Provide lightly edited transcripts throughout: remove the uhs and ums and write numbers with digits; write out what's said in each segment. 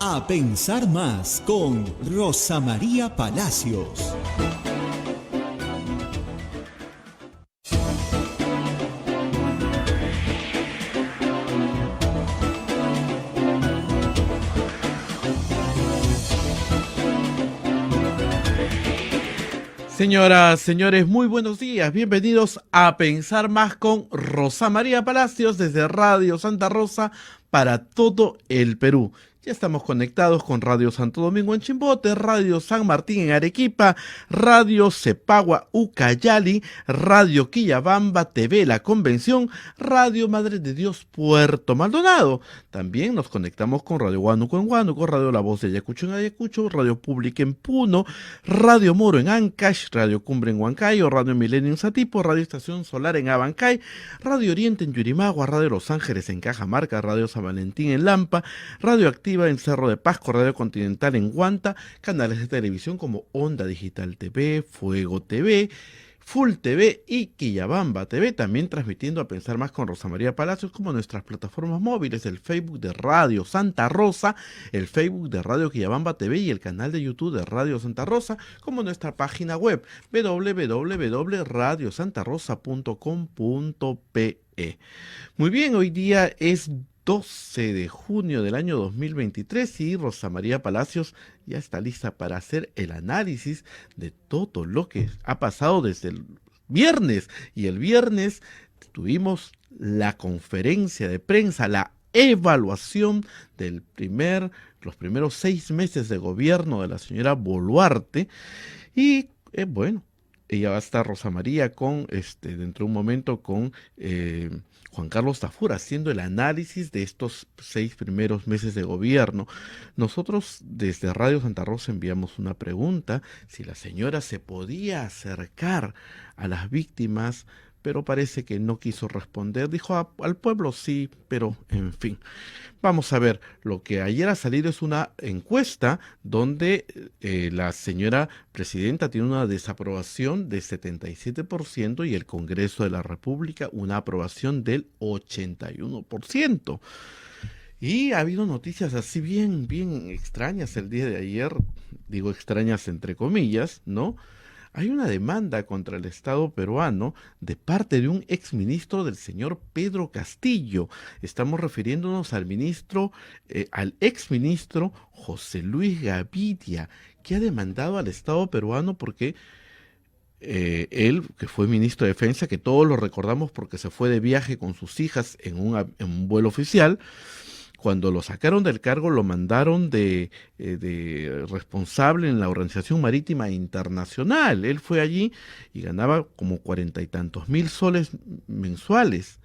A pensar más con Rosa María Palacios. Señoras, señores, muy buenos días. Bienvenidos a Pensar Más con Rosa María Palacios desde Radio Santa Rosa para todo el Perú. Ya estamos conectados con Radio Santo Domingo en Chimbote, Radio San Martín en Arequipa, Radio Cepagua Ucayali, Radio Quillabamba TV La Convención, Radio Madre de Dios Puerto Maldonado. También nos conectamos con Radio Huánuco en Huánuco, Radio La Voz de Ayacucho en Ayacucho, Radio Pública en Puno, Radio Moro en Ancash, Radio Cumbre en Huancayo, Radio Milenio en Satipo, Radio Estación Solar en Abancay, Radio Oriente en Yurimagua, Radio Los Ángeles en Cajamarca, Radio San Valentín en Lampa, Radio Activa en Cerro de Pasco, Radio Continental en Huanta, canales de televisión como Onda Digital TV, Fuego TV, Full TV y Quillabamba TV, también transmitiendo a Pensar Más con Rosa María Palacios, como nuestras plataformas móviles, el Facebook de Radio Santa Rosa, el Facebook de Radio Quillabamba TV y el canal de YouTube de Radio Santa Rosa, como nuestra página web www.radiosantarosa.com.pe. Muy bien, hoy día es 12 de junio del año 2023 y Rosa María Palacios ya está lista para hacer el análisis de todo lo que ha pasado desde el viernes. Y el viernes tuvimos la conferencia de prensa, la evaluación los primeros 6 meses de gobierno de la señora Boluarte. Y bueno, ella va a estar, Rosa María, dentro de un momento con Juan Carlos Tafur haciendo el análisis de estos 6 primeros meses de gobierno. Nosotros desde Radio Santa Rosa enviamos una pregunta, si la señora se podía acercar a las víctimas, pero parece que no quiso responder. Dijo al pueblo sí, pero en fin. Vamos a ver, lo que ayer ha salido es una encuesta donde la señora presidenta tiene una desaprobación del 77% y el Congreso de la República una aprobación del 81%. Y ha habido noticias así bien extrañas el día de ayer, digo extrañas entre comillas, ¿no? Hay una demanda contra el Estado peruano de parte de un exministro del señor Pedro Castillo. Estamos refiriéndonos al exministro José Luis Gavidia, que ha demandado al Estado peruano porque él, que fue ministro de Defensa, que todos lo recordamos porque se fue de viaje con sus hijas en un vuelo oficial. Cuando lo sacaron del cargo, lo mandaron de responsable en la Organización Marítima Internacional. Él fue allí y ganaba como 40 y tantos mil soles mensuales.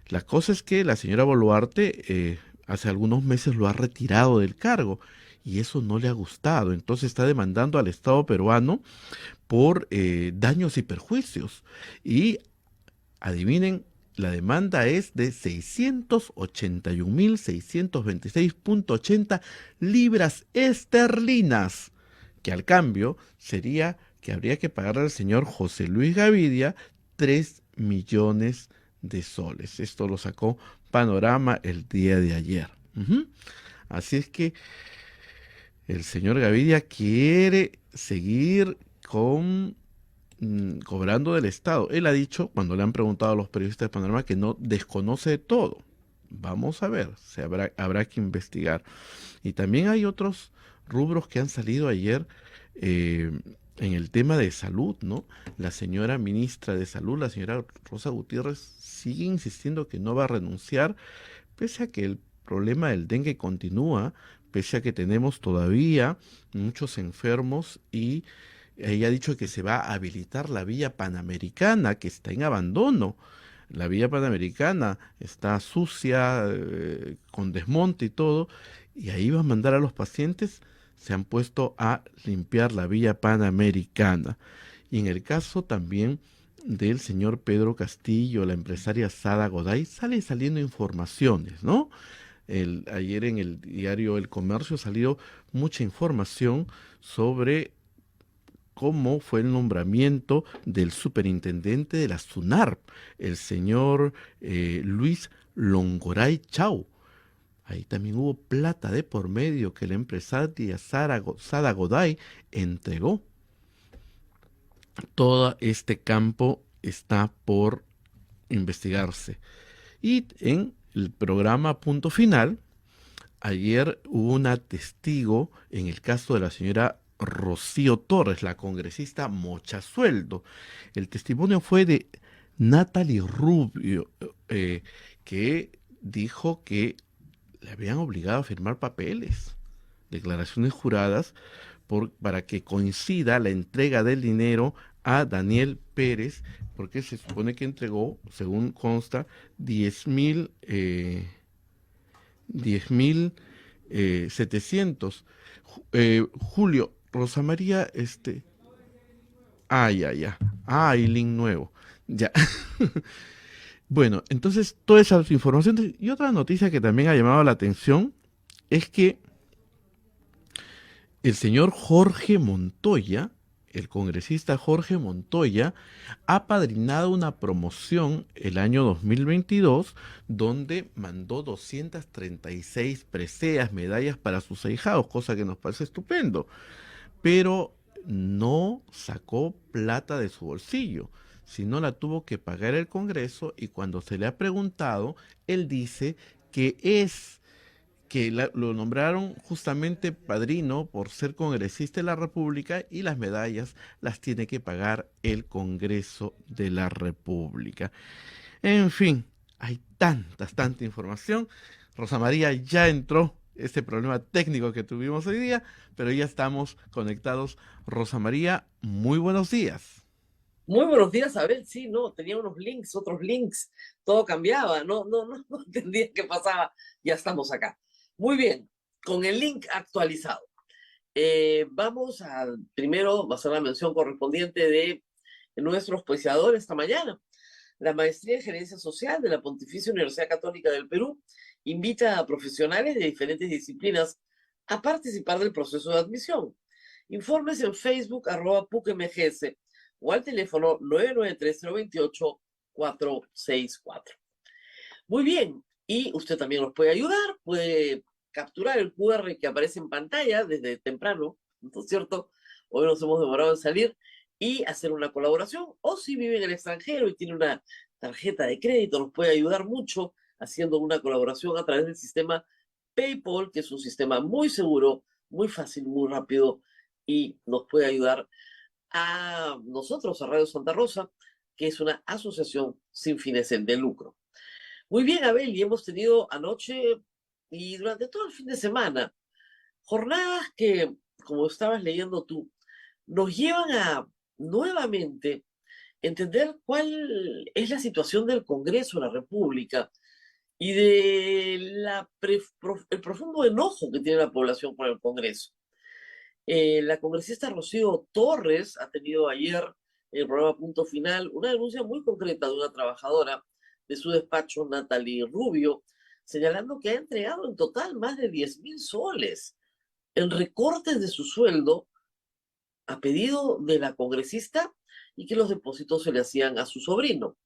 La cosa es que la señora Boluarte hace algunos meses lo ha retirado del cargo y eso no le ha gustado. Entonces está demandando al Estado peruano por daños y perjuicios. Y adivinen, la demanda es de 681.626.80 libras esterlinas, que al cambio sería que habría que pagarle al señor José Luis Gavidia 3 millones de soles. Esto lo sacó Panorama el día de ayer. Así es que el señor Gavidia quiere seguir cobrando del Estado. Él ha dicho, cuando le han preguntado a los periodistas de Panorama, que no desconoce de todo. Vamos a ver, habrá que investigar. Y también hay otros rubros que han salido ayer en el tema de salud, ¿no? La señora ministra de Salud, la señora Rosa Gutiérrez, sigue insistiendo que no va a renunciar, pese a que el problema del dengue continúa, pese a que tenemos todavía muchos enfermos y ella ha dicho que se va a habilitar la vía panamericana, que está en abandono. La vía panamericana está sucia, con desmonte y todo, y ahí va a mandar a los pacientes. Se han puesto a limpiar la vía panamericana. Y en el caso también del señor Pedro Castillo, la empresaria Sada Goday, saliendo informaciones, ¿no? Ayer en el diario El Comercio ha salido mucha información sobre cómo fue el nombramiento del superintendente de la SUNARP, el señor Luis Longoray Chau. Ahí también hubo plata de por medio que la empresaria Sada Goday entregó. Todo este campo está por investigarse. Y en el programa Punto Final, ayer hubo una testigo en el caso de la señora Rocío Torres, la congresista mochasueldo. El testimonio fue de Natalie Rubio, que dijo que le habían obligado a firmar papeles, declaraciones juradas, para que coincida la entrega del dinero a Daniel Pérez, porque se supone que entregó, según consta, 10.700. Julio, Rosa María, ya, ya. Hay link nuevo. Ya. Bueno, entonces todas esas informaciones. Y otra noticia que también ha llamado la atención es que el señor Jorge Montoya, el congresista Jorge Montoya, ha padrinado una promoción el año 2022 donde mandó 236 preseas, medallas para sus ahijados, cosa que nos parece estupendo, pero no sacó plata de su bolsillo, sino la tuvo que pagar el Congreso, y cuando se le ha preguntado, él dice que lo nombraron justamente padrino por ser congresista de la República, y las medallas las tiene que pagar el Congreso de la República. En fin, hay tanta información. Rosa María ya entró, ese problema técnico que tuvimos hoy día, pero ya estamos conectados. Rosa María, muy buenos días. Muy buenos días, Abel. Sí, no, tenía unos links, otros links, todo cambiaba, no entendía qué pasaba. Ya estamos acá. Muy bien, con el link actualizado. Vamos a, primero, hacer la mención correspondiente de nuestro auspiciador esta mañana. La Maestría en Gerencia Social de la Pontificia Universidad Católica del Perú invita a profesionales de diferentes disciplinas a participar del proceso de admisión. Informes en Facebook, @PUCMGS, o al teléfono 993-028-464. Muy bien, y usted también nos puede ayudar, puede capturar el QR que aparece en pantalla desde temprano, ¿no es cierto? Hoy nos hemos demorado en salir, y hacer una colaboración, o si vive en el extranjero y tiene una tarjeta de crédito, nos puede ayudar mucho haciendo una colaboración a través del sistema PayPal, que es un sistema muy seguro, muy fácil, muy rápido, y nos puede ayudar a nosotros, a Radio Santa Rosa, que es una asociación sin fines de lucro. Muy bien, Abel, y hemos tenido anoche y durante todo el fin de semana jornadas que, como estabas leyendo tú, nos llevan a nuevamente entender cuál es la situación del Congreso de la República y de el profundo enojo que tiene la población con el Congreso. La congresista Rocío Torres ha tenido ayer en el programa Punto Final una denuncia muy concreta de una trabajadora de su despacho, Natalie Rubio, señalando que ha entregado en total más de 10.000 soles en recortes de su sueldo a pedido de la congresista, y que los depósitos se le hacían a su sobrino.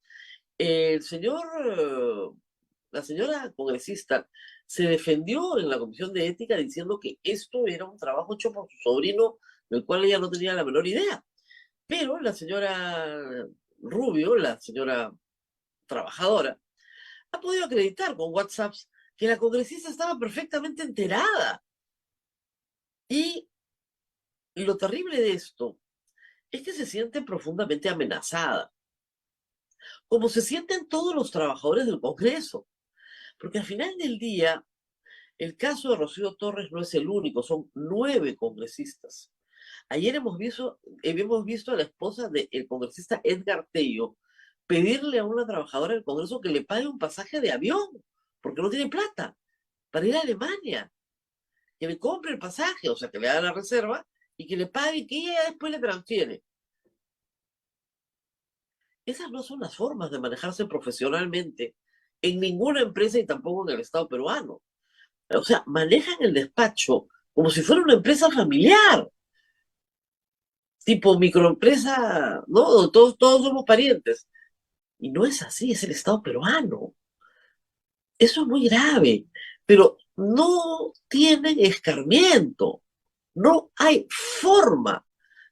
El señor, la señora congresista se defendió en la Comisión de Ética diciendo que esto era un trabajo hecho por su sobrino, del cual ella no tenía la menor idea. Pero la señora Rubio, la señora trabajadora, ha podido acreditar con WhatsApps que la congresista estaba perfectamente enterada. Y lo terrible de esto es que se siente profundamente amenazada, como se sienten todos los trabajadores del Congreso, porque al final del día, el caso de Rocío Torres no es el único, son 9 congresistas. Ayer hemos visto a la esposa del congresista Edgar Tello pedirle a una trabajadora del Congreso que le pague un pasaje de avión, porque no tiene plata, para ir a Alemania, que le compre el pasaje, o sea, que le haga la reserva y que le pague y que ella después le transfiere. Esas no son las formas de manejarse profesionalmente en ninguna empresa, y tampoco en el Estado peruano. O sea, manejan el despacho como si fuera una empresa familiar, tipo microempresa, ¿no? Donde todos somos parientes. Y no es así, es el Estado peruano. Eso es muy grave. Pero no tienen escarmiento. No hay forma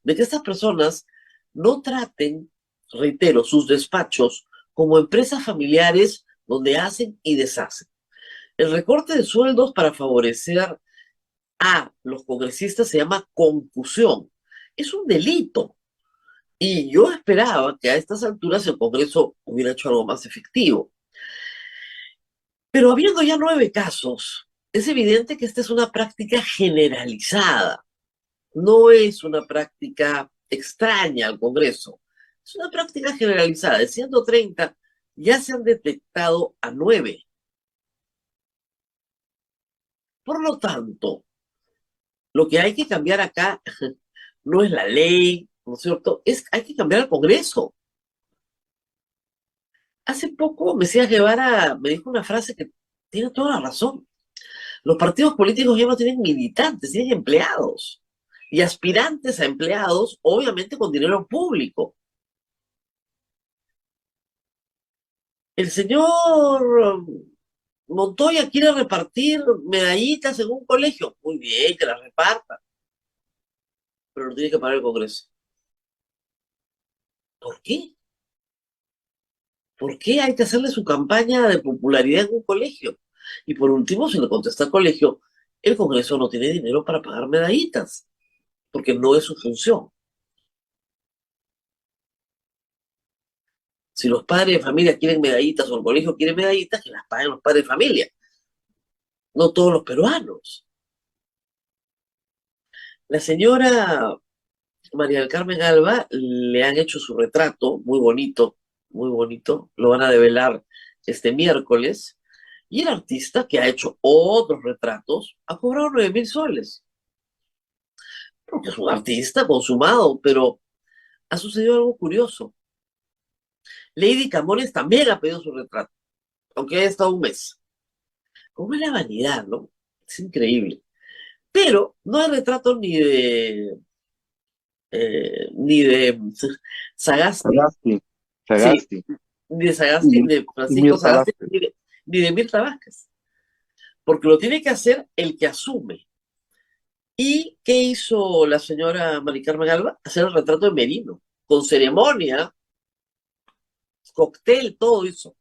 de que estas personas no traten, reitero, sus despachos como empresas familiares donde hacen y deshacen. El recorte de sueldos para favorecer a los congresistas se llama concusión. Es un delito. Y yo esperaba que a estas alturas el Congreso hubiera hecho algo más efectivo. Pero habiendo ya 9 casos, es evidente que esta es una práctica generalizada. No es una práctica extraña al Congreso. Es una práctica generalizada. De 130 ya se han detectado a 9. Por lo tanto, lo que hay que cambiar acá no es la ley, ¿no es cierto? Hay que cambiar el Congreso. Hace poco Mesías Guevara me dijo una frase que tiene toda la razón. Los partidos políticos ya no tienen militantes, tienen empleados. Y aspirantes a empleados, obviamente con dinero público. El señor Montoya quiere repartir medallitas en un colegio. Muy bien, que las reparta. Pero lo tiene que pagar el Congreso. ¿Por qué? ¿Por qué hay que hacerle su campaña de popularidad en un colegio? Y por último, si le contesta al colegio, el Congreso no tiene dinero para pagar medallitas, porque no es su función. Si los padres de familia quieren medallitas o el colegio quiere medallitas, que las paguen los padres de familia, no todos los peruanos. La señora María del Carmen Alba le han hecho su retrato, muy bonito, lo van a develar este miércoles, y el artista que ha hecho otros retratos ha cobrado 9.000 soles, porque es un artista consumado, pero ha sucedido algo curioso. Lady Camones también ha pedido su retrato, aunque haya estado un mes. ¿Cómo es la vanidad, no? Es increíble. Pero no hay retrato ni de Sagasti, Sagasti, sí, Sagasti ni de Sagasti, y, ni de y Francisco Mirta Sagasti, Vázquez. ni de Mirta Vázquez, porque lo tiene que hacer el que asume. ¿Y qué hizo la señora Mari Carmen Alba? Hacer el retrato de Merino, con ceremonia, cóctel, todo eso.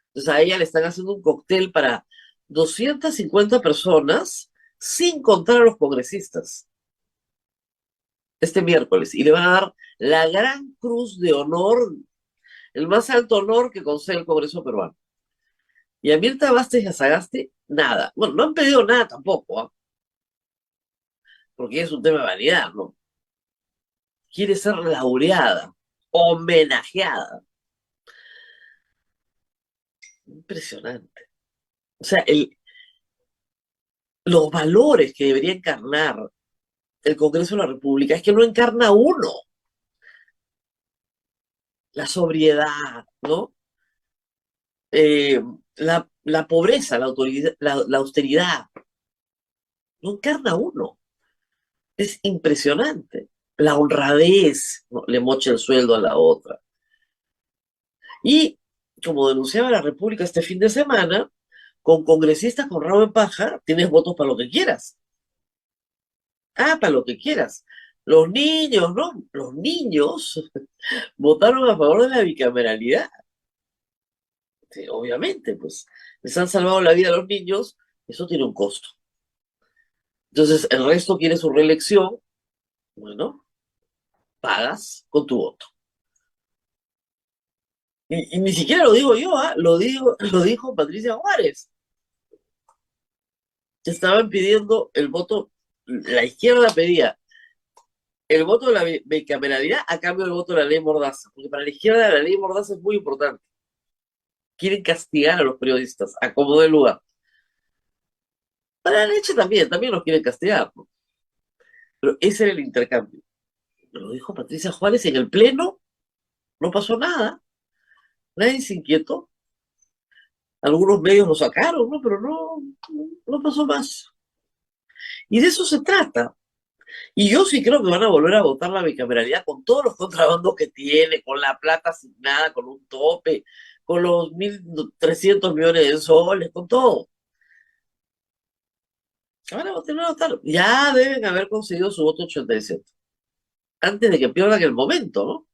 Entonces a ella le están haciendo un cóctel para 250 personas, sin contar a los congresistas, este miércoles. Y le van a dar la gran cruz de honor, el más alto honor que concede el Congreso peruano. Y a Mirta Vázquez y a Sagasti, nada. Bueno, no han pedido nada tampoco, ¿ah? Porque es un tema de vanidad, ¿no? Quiere ser laureada, homenajeada. Impresionante. O sea, los valores que debería encarnar el Congreso de la República es que no encarna uno. La sobriedad, ¿no? Eh, la pobreza, la austeridad, no encarna uno. Es impresionante. La honradez, ¿no? Le mocha el sueldo a la otra. Y como denunciaba la República este fin de semana, con congresistas con rabo en paja, tienes votos para lo que quieras. Ah, para lo que quieras. Los niños, ¿no? Los niños votaron a favor de la bicameralidad. Sí, obviamente, pues les han salvado la vida a los niños, eso tiene un costo. Entonces, el resto quiere su reelección, bueno, pagas con tu voto. Y ni siquiera lo digo yo, ¿ah? Lo dijo Patricia Juárez. Estaban pidiendo el voto, la izquierda pedía el voto de la bicameralidad a cambio del voto de la ley Mordaza, porque para la izquierda la ley Mordaza es muy importante. Quieren castigar a los periodistas, a como de lugar. Para la derecha también los quieren castigar, ¿no? Pero ese era el intercambio. Lo dijo Patricia Juárez en el Pleno, no pasó nada, nadie se inquietó. Algunos medios lo sacaron, ¿no? Pero no pasó más. Y de eso se trata. Y yo sí creo que van a volver a votar la bicameralidad con todos los contrabandos que tiene, con la plata asignada, con un tope, con los 1.300 millones de soles, con todo. Ahora va a tener que votar. Ya deben haber conseguido su voto 87, antes de que pierdan el momento, ¿no?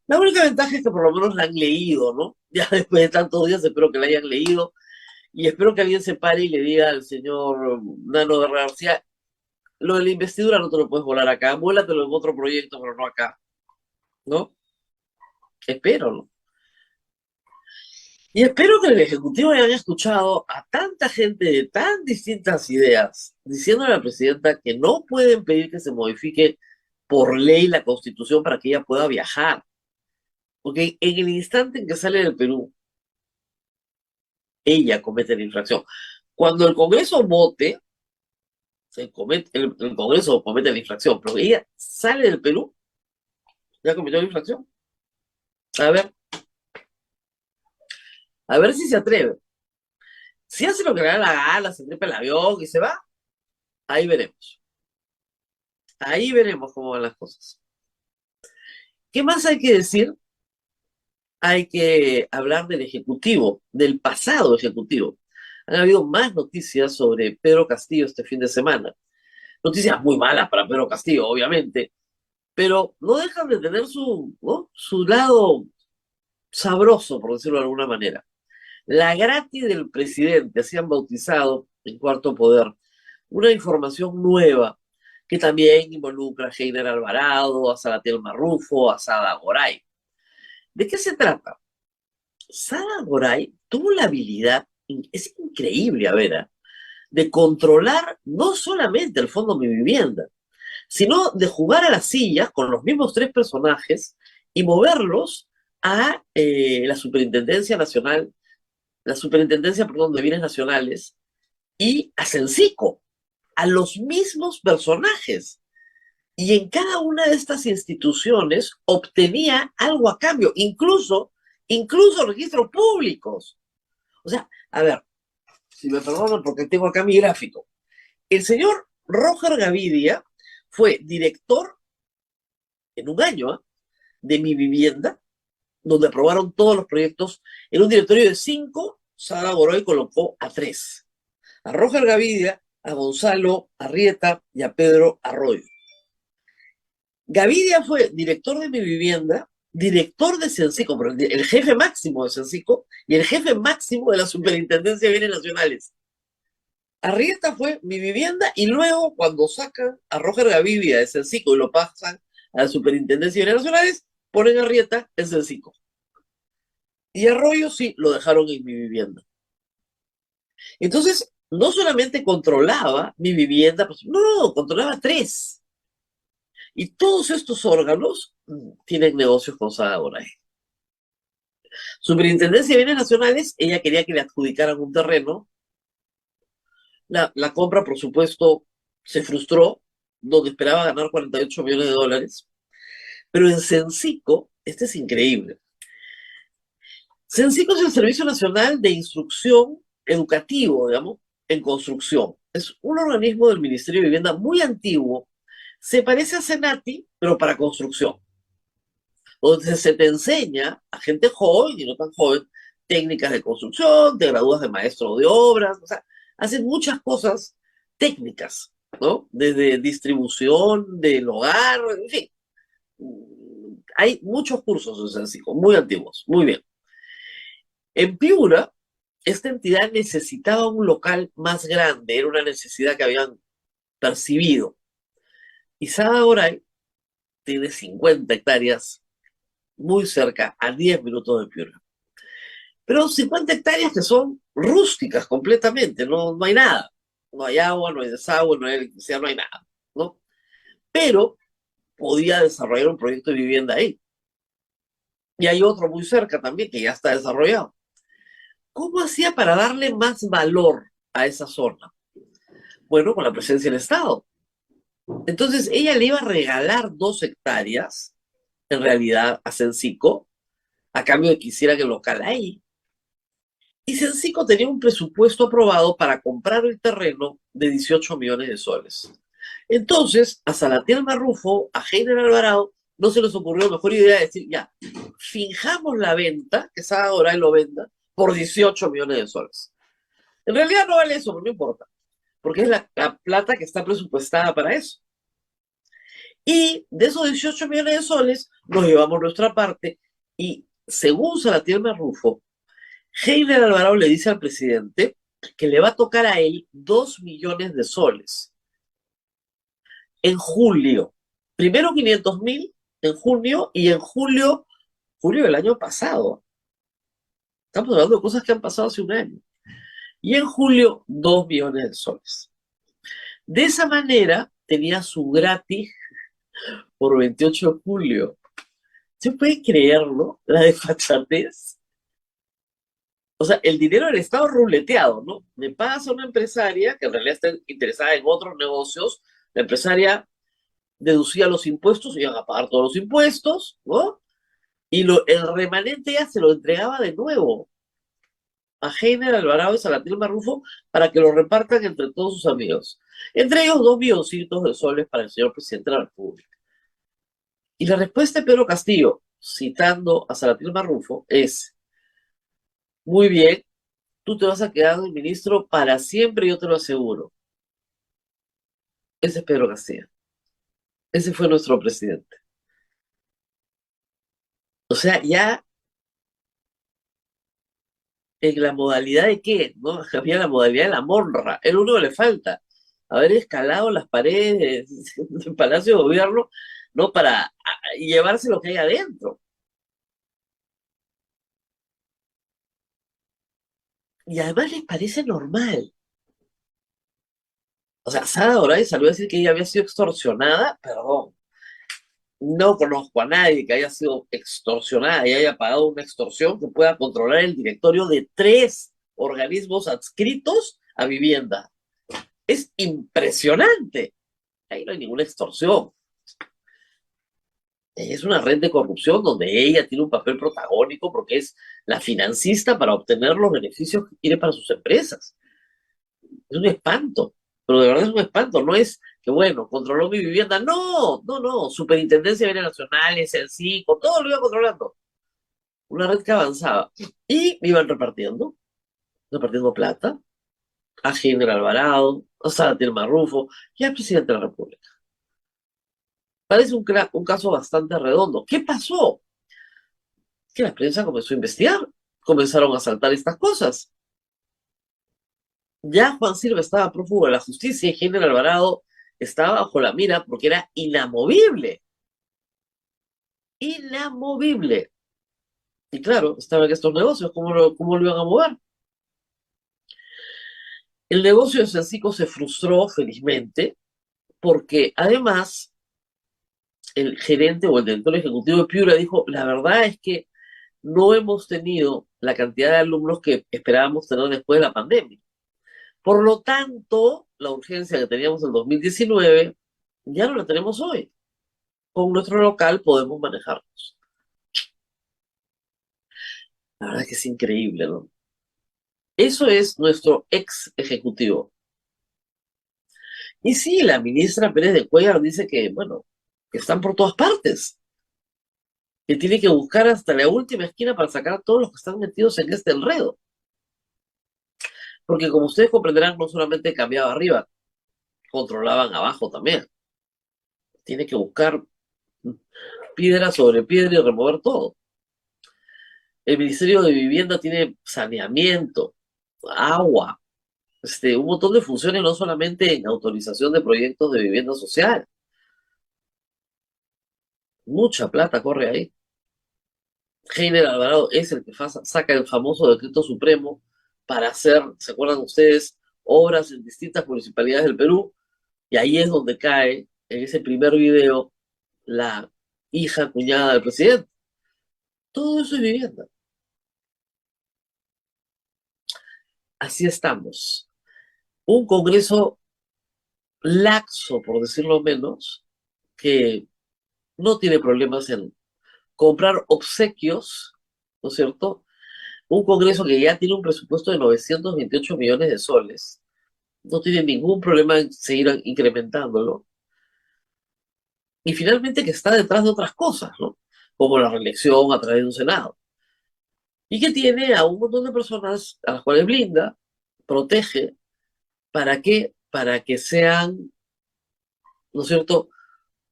La única ventaja es que por lo menos la han leído, ¿no? Ya después de tantos días espero que la hayan leído y espero que alguien se pare y le diga al señor Nano de García, lo de la investidura no te lo puedes volar acá, vuélatelo en otro proyecto, pero no acá, ¿no? Espero, ¿no? Y espero que el Ejecutivo haya escuchado a tanta gente de tan distintas ideas, diciéndole a la presidenta que no pueden pedir que se modifique por ley la Constitución para que ella pueda viajar. Porque en el instante en que sale del Perú, ella comete la infracción. Cuando el Congreso vote, el Congreso comete la infracción, pero ella sale del Perú, ya cometió la infracción. A ver, a ver si se atreve. Si hace lo que le da la gana, se trepa el avión y se va, ahí veremos. Ahí veremos cómo van las cosas. ¿Qué más hay que decir? Hay que hablar del Ejecutivo, del pasado Ejecutivo. Han habido más noticias sobre Pedro Castillo este fin de semana. Noticias muy malas para Pedro Castillo, obviamente, pero no dejan de tener ¿no? su lado sabroso, por decirlo de alguna manera. La gratis del presidente, así han bautizado en Cuarto Poder, una información nueva que también involucra a Heiner Alvarado, a Salatiel Marrufo, a Sada Goray. ¿De qué se trata? Sada Goray tuvo la habilidad, es increíble, a ver, de controlar no solamente el Fondo Mi Vivienda, sino de jugar a las sillas con los mismos tres personajes y moverlos a la Superintendencia Nacional, la Superintendencia, perdón, de Bienes Nacionales y a Censico, a los mismos personajes. Y en cada una de estas instituciones obtenía algo a cambio, incluso registros públicos. O sea, a ver, si me perdonan porque tengo acá mi gráfico. El señor Roger Gavidia fue director en un año de Mi Vivienda, donde aprobaron todos los proyectos en un directorio de 5. Sada Goray colocó a 3. A Roger Gavidia, a Gonzalo Arrieta y a Pedro Arroyo. Gavidia fue director de Mi Vivienda, director de Censico, pero el jefe máximo de Censico y el jefe máximo de la Superintendencia de Bienes Nacionales. Arrieta fue Mi Vivienda y luego cuando sacan a Roger Gavidia de Censico y lo pasan a la Superintendencia de Bienes Nacionales, ponen a Arrieta en Censico. Y Arroyo sí lo dejaron en Mi Vivienda. Entonces, no solamente controlaba Mi Vivienda, pues, no, controlaba 3. Y todos estos órganos tienen negocios con Sada Goray. Superintendencia de Bienes Nacionales, ella quería que le adjudicaran un terreno. La compra, por supuesto, se frustró, donde esperaba ganar 48 millones de dólares. Pero en Censico, este es increíble. Censico es el Servicio Nacional de Instrucción Educativo, digamos, en construcción. Es un organismo del Ministerio de Vivienda muy antiguo. Se parece a Senati, pero para construcción. Donde se te enseña a gente joven y no tan joven técnicas de construcción, te gradúas de maestro de obras, o sea, hacen muchas cosas técnicas, ¿no? Desde distribución del hogar, en fin. Hay muchos cursos en Censico, muy antiguos, muy bien. En Piura, esta entidad necesitaba un local más grande, era una necesidad que habían percibido. Y Sada Goray tiene 50 hectáreas muy cerca, a 10 minutos de Piura. Pero 50 hectáreas que son rústicas completamente, no hay nada. No hay agua, no hay desagüe, no hay electricidad, no hay nada, ¿no? Pero podía desarrollar un proyecto de vivienda ahí. Y hay otro muy cerca también que ya está desarrollado. ¿Cómo hacía para darle más valor a esa zona? Bueno, con la presencia del Estado. Entonces, ella le iba a regalar 2 hectáreas, en realidad, a Censico, a cambio de que hiciera el local ahí. Y Censico tenía un presupuesto aprobado para comprar el terreno de 18 millones de soles. Entonces, a Salatiel Marrufo, a Heiner Alvarado, no se les ocurrió la mejor idea de decir, ya, finjamos la venta, que Sada Goray lo venda, por 18 millones de soles. En realidad no vale eso, pero no importa. porque es la plata que está presupuestada para eso. Y de esos 18 millones de soles nos llevamos nuestra parte y según Salatiel Marrufo, Heiner Alvarado le dice al presidente que le va a tocar a él 2 millones de soles en julio. Primero 500.000 en junio y en julio del año pasado. Estamos hablando de cosas que han pasado hace un año. Y en julio 2 millones de soles. De esa manera tenía su gratis por 28 de julio. ¿Se puede creerlo? La desfachatez. O sea, el dinero del Estado ruleteado, ¿no? Me pasa una empresaria que en realidad está interesada en otros negocios. La empresaria deducía los impuestos, iban a pagar todos los impuestos, ¿no? Y el remanente ya se lo entregaba de nuevo a Heiner Alvarado y Salatiel Marrufo para que lo repartan entre todos sus amigos. Entre ellos 2 milloncitos de soles para el señor presidente de la República. Y la respuesta de Pedro Castillo, citando a Salatiel Marrufo, es: muy bien, tú te vas a quedar de ministro para siempre, yo te lo aseguro. Ese es Pedro Castillo. Ese fue nuestro presidente. O sea, ya en la modalidad de qué, ¿no? Había la modalidad de la monra. Es lo único que le falta. Haber escalado las paredes del Palacio de Gobierno, ¿no? Para llevarse lo que hay adentro. Y además les parece normal. O sea, Sara Doray salió a decir que ella había sido extorsionada, perdón. No conozco a nadie que haya sido extorsionada y haya pagado una extorsión que pueda controlar el directorio de 3 organismos adscritos a vivienda. Es impresionante. Ahí no hay ninguna extorsión. Es una red de corrupción donde ella tiene un papel protagónico porque es la financista para obtener los beneficios que quiere para sus empresas. Es un espanto, pero de verdad es un espanto. No es que, bueno, controló mi vivienda. No, no, no. Superintendencia de Bienes Nacionales, el CICO, todo lo iba controlando. Una red que avanzaba. Y iban repartiendo plata a General Alvarado, a Salatiel Marrufo y al presidente de la República. Parece un caso bastante redondo. ¿Qué pasó? Que la prensa comenzó a investigar, comenzaron a saltar estas cosas. Ya Juan Silva estaba prófugo de la justicia y Heiner Alvarado estaba bajo la mira porque era inamovible. Inamovible. Y claro, estaban en estos negocios, ¿cómo lo iban a mover? El negocio de Sencico se frustró felizmente porque además el gerente o el director ejecutivo de Piura dijo: la verdad es que no hemos tenido la cantidad de alumnos que esperábamos tener después de la pandemia. Por lo tanto, la urgencia que teníamos en 2019 ya no la tenemos hoy. Con nuestro local podemos manejarnos. La verdad es que es increíble, ¿no? Eso es nuestro ex ejecutivo. Y sí, la ministra Pérez de Cuéllar dice que, bueno, que están por todas partes, que tiene que buscar hasta la última esquina para sacar a todos los que están metidos en este enredo. Porque como ustedes comprenderán, no solamente cambiaba arriba, controlaban abajo también. Tiene que buscar piedra sobre piedra y remover todo. El Ministerio de Vivienda tiene saneamiento, agua, un montón de funciones, no solamente en autorización de proyectos de vivienda social. Mucha plata corre ahí. Heiner Alvarado es el que saca el famoso decreto supremo para hacer, ¿se acuerdan ustedes?, obras en distintas municipalidades del Perú, y ahí es donde cae, en ese primer video, la hija cuñada del presidente. Todo eso es vivienda. Así estamos. Un Congreso laxo, por decirlo menos, que no tiene problemas en comprar obsequios, ¿no es cierto? Un Congreso que ya tiene un presupuesto de 928 millones de soles, no tiene ningún problema en seguir incrementándolo. Y finalmente que está detrás de otras cosas, ¿no? Como la reelección a través de un Senado. Y que tiene a un montón de personas a las cuales blinda, protege, para que para que sean, ¿no es cierto?,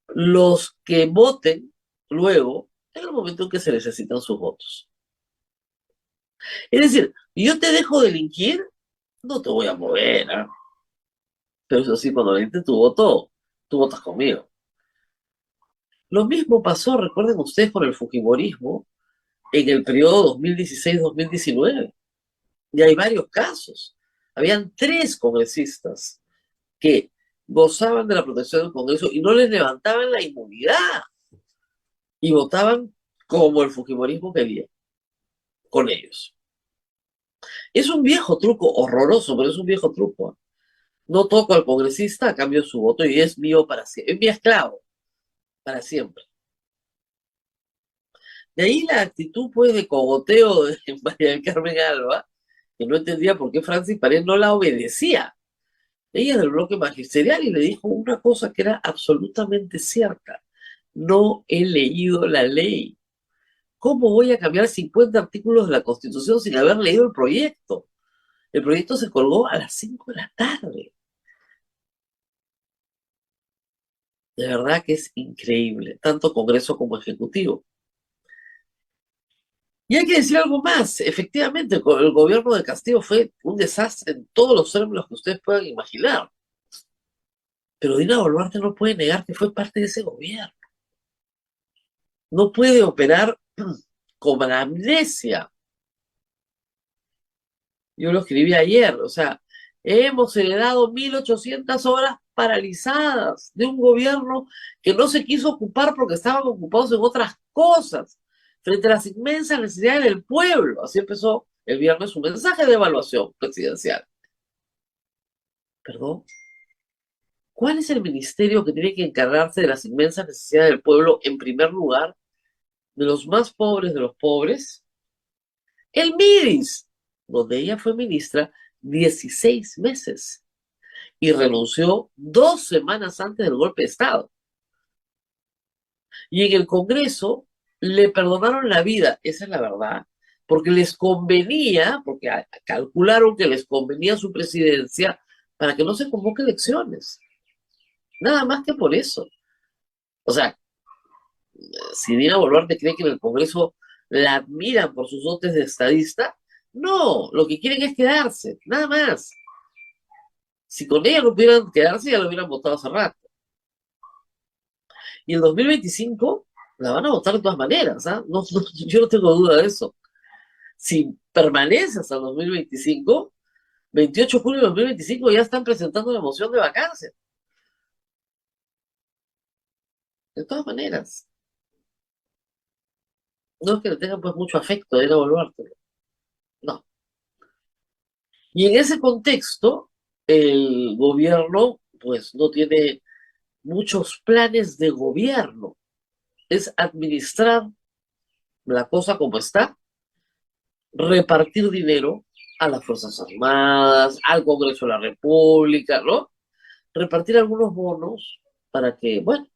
los que voten luego en el momento en que se necesitan sus votos. Es decir, yo te dejo delinquir, no te voy a mover, ¿ah? Pero eso sí, cuando necesites tu voto, tú votas conmigo. Lo mismo pasó, recuerden ustedes, con el fujimorismo en el periodo 2016-2019. Y hay varios casos. Habían 3 congresistas que gozaban de la protección del Congreso y no les levantaban la inmunidad y votaban como el fujimorismo quería, con ellos. Es un viejo truco, horroroso, pero es un viejo truco. No toco al congresista a cambio de su voto y es mío para siempre, es mi esclavo para siempre. De ahí la actitud, pues, de cogoteo de María del Carmen Alba, que no entendía por qué Francis Pared no la obedecía. Ella es del bloque magisterial y le dijo una cosa que era absolutamente cierta. No he leído la ley. ¿Cómo voy a cambiar 50 artículos de la Constitución sin haber leído el proyecto? El proyecto se colgó a las 5 de la tarde. De verdad que es increíble, tanto Congreso como Ejecutivo. Y hay que decir algo más. Efectivamente, el gobierno de Castillo fue un desastre en todos los términos que ustedes puedan imaginar. Pero Dina Boluarte no puede negar que fue parte de ese gobierno. No puede operar con la amnesia. Yo lo escribí ayer, o sea, hemos heredado 1.800 horas paralizadas de un gobierno que no se quiso ocupar porque estaban ocupados en otras cosas, frente a las inmensas necesidades del pueblo. Así empezó el viernes su mensaje de evaluación presidencial. ¿Perdón? ¿Cuál es el ministerio que tiene que encargarse de las inmensas necesidades del pueblo en primer lugar, de los más pobres de los pobres? El MIDIS, donde ella fue ministra 16 meses y renunció 2 semanas antes del golpe de Estado. Y en el Congreso le perdonaron la vida, esa es la verdad, porque les convenía, porque calcularon que les convenía su presidencia para que no se convoque elecciones. Nada más que por eso. O sea, si Dina Boluarte cree que en el Congreso la admiran por sus dotes de estadista, no, lo que quieren es quedarse, nada más. Si con ella no pudieran quedarse, ya lo hubieran votado hace rato. Y el 2025 la van a votar de todas maneras, ¿ah? No, yo no tengo duda de eso. Si permanece hasta el 2025, 28 de julio de 2025 ya están presentando la moción de vacancia. De todas maneras. No es que le tengan pues mucho afecto a Dina Boluarte. No. Y en ese contexto, el gobierno pues no tiene muchos planes de gobierno. Es administrar la cosa como está, repartir dinero a las Fuerzas Armadas, al Congreso de la República, ¿no? Repartir algunos bonos para que, bueno,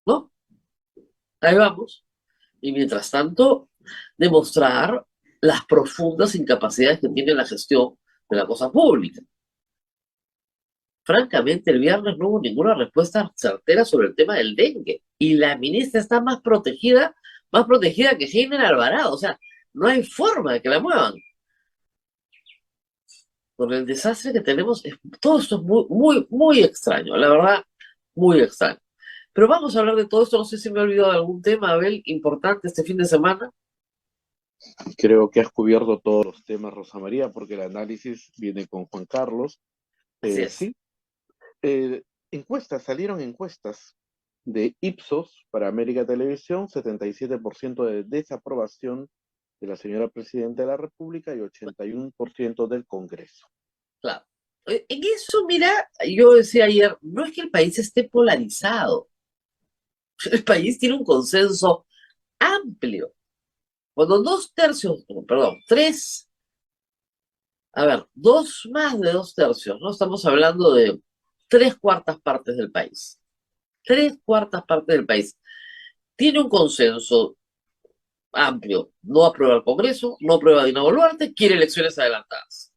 ¿no? Ahí vamos. Y mientras tanto, demostrar las profundas incapacidades que tiene la gestión de la cosa pública. Francamente, el viernes no hubo ninguna respuesta certera sobre el tema del dengue. Y la ministra está más protegida que Heiner Alvarado. O sea, no hay forma de que la muevan. Con el desastre que tenemos, todo esto es muy, muy, muy extraño. La verdad, muy extraño. Pero vamos a hablar de todo esto. No sé si me he olvidado de algún tema, Abel, importante este fin de semana. Creo que has cubierto todos los temas, Rosa María, porque el análisis viene con Juan Carlos. Así es. Sí, salieron encuestas de Ipsos para América Televisión, 77% de desaprobación de la señora Presidenta de la República y 81% del Congreso. Claro. En eso, mira, yo decía ayer, no es que el país esté polarizado. El país tiene un consenso amplio. Cuando 2/3, perdón, 3, a ver, más de 2/3, ¿no? Estamos hablando de 3/4 partes del país. 3/4 partes del país. Tiene un consenso amplio. No aprueba el Congreso, no aprueba a Dina Boluarte, quiere elecciones adelantadas.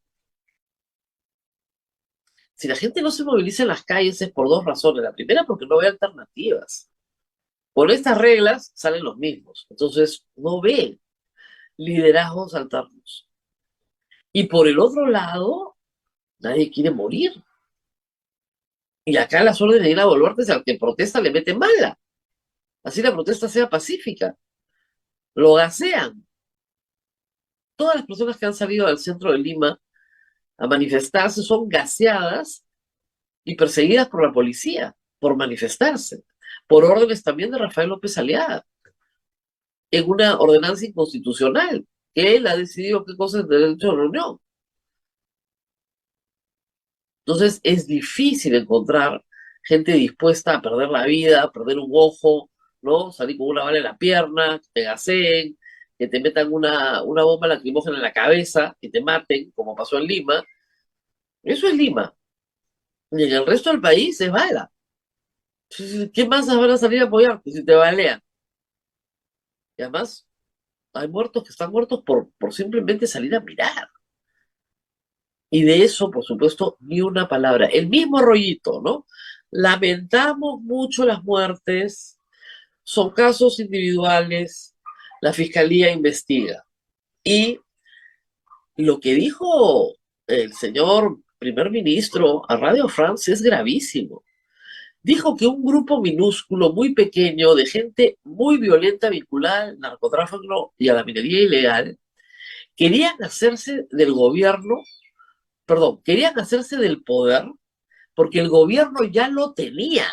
Si la gente no se moviliza en las calles es por dos razones. La primera, porque no ve alternativas. Por estas reglas salen los mismos. Entonces, no ve liderazgos alternos. Y por el otro lado, nadie quiere morir. Y acá las órdenes de Dina Boluarte es al que protesta le meten mala. Así la protesta sea pacífica. Lo gasean. Todas las personas que han salido al centro de Lima a manifestarse son gaseadas y perseguidas por la policía por manifestarse, por órdenes también de Rafael López Aliaga, en una ordenanza inconstitucional, que él ha decidido qué cosa es derecho de reunión. Entonces es difícil encontrar gente dispuesta a perder la vida, a perder un ojo, ¿no? Salir con una bala en la pierna, que te gaseen, que te metan una bomba lacrimógena en la cabeza, que te maten, como pasó en Lima. Eso es Lima. Y en el resto del país es bala. ¿Qué más van a salir a apoyarte si te balean? Y además, hay muertos que están muertos por simplemente salir a mirar. Y de eso, por supuesto, ni una palabra. El mismo rollito, ¿no? Lamentamos mucho las muertes, son casos individuales, la fiscalía investiga. Y lo que dijo el señor primer ministro a Radio France es gravísimo. Dijo que un grupo minúsculo, muy pequeño, de gente muy violenta vinculada al narcotráfico y a la minería ilegal, querían hacerse del gobierno, perdón, querían hacerse del poder porque el gobierno ya lo tenía.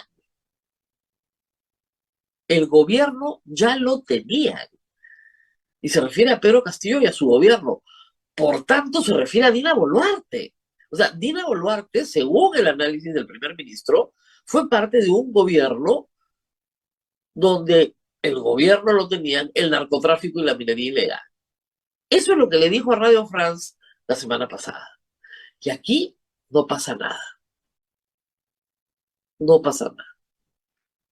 El gobierno ya lo tenía. Y se refiere a Pedro Castillo y a su gobierno. Por tanto, se refiere a Dina Boluarte. O sea, Dina Boluarte, según el análisis del primer ministro, fue parte de un gobierno donde el gobierno lo tenían el narcotráfico y la minería ilegal. Eso es lo que le dijo a Radio France la semana pasada. Y aquí no pasa nada. No pasa nada.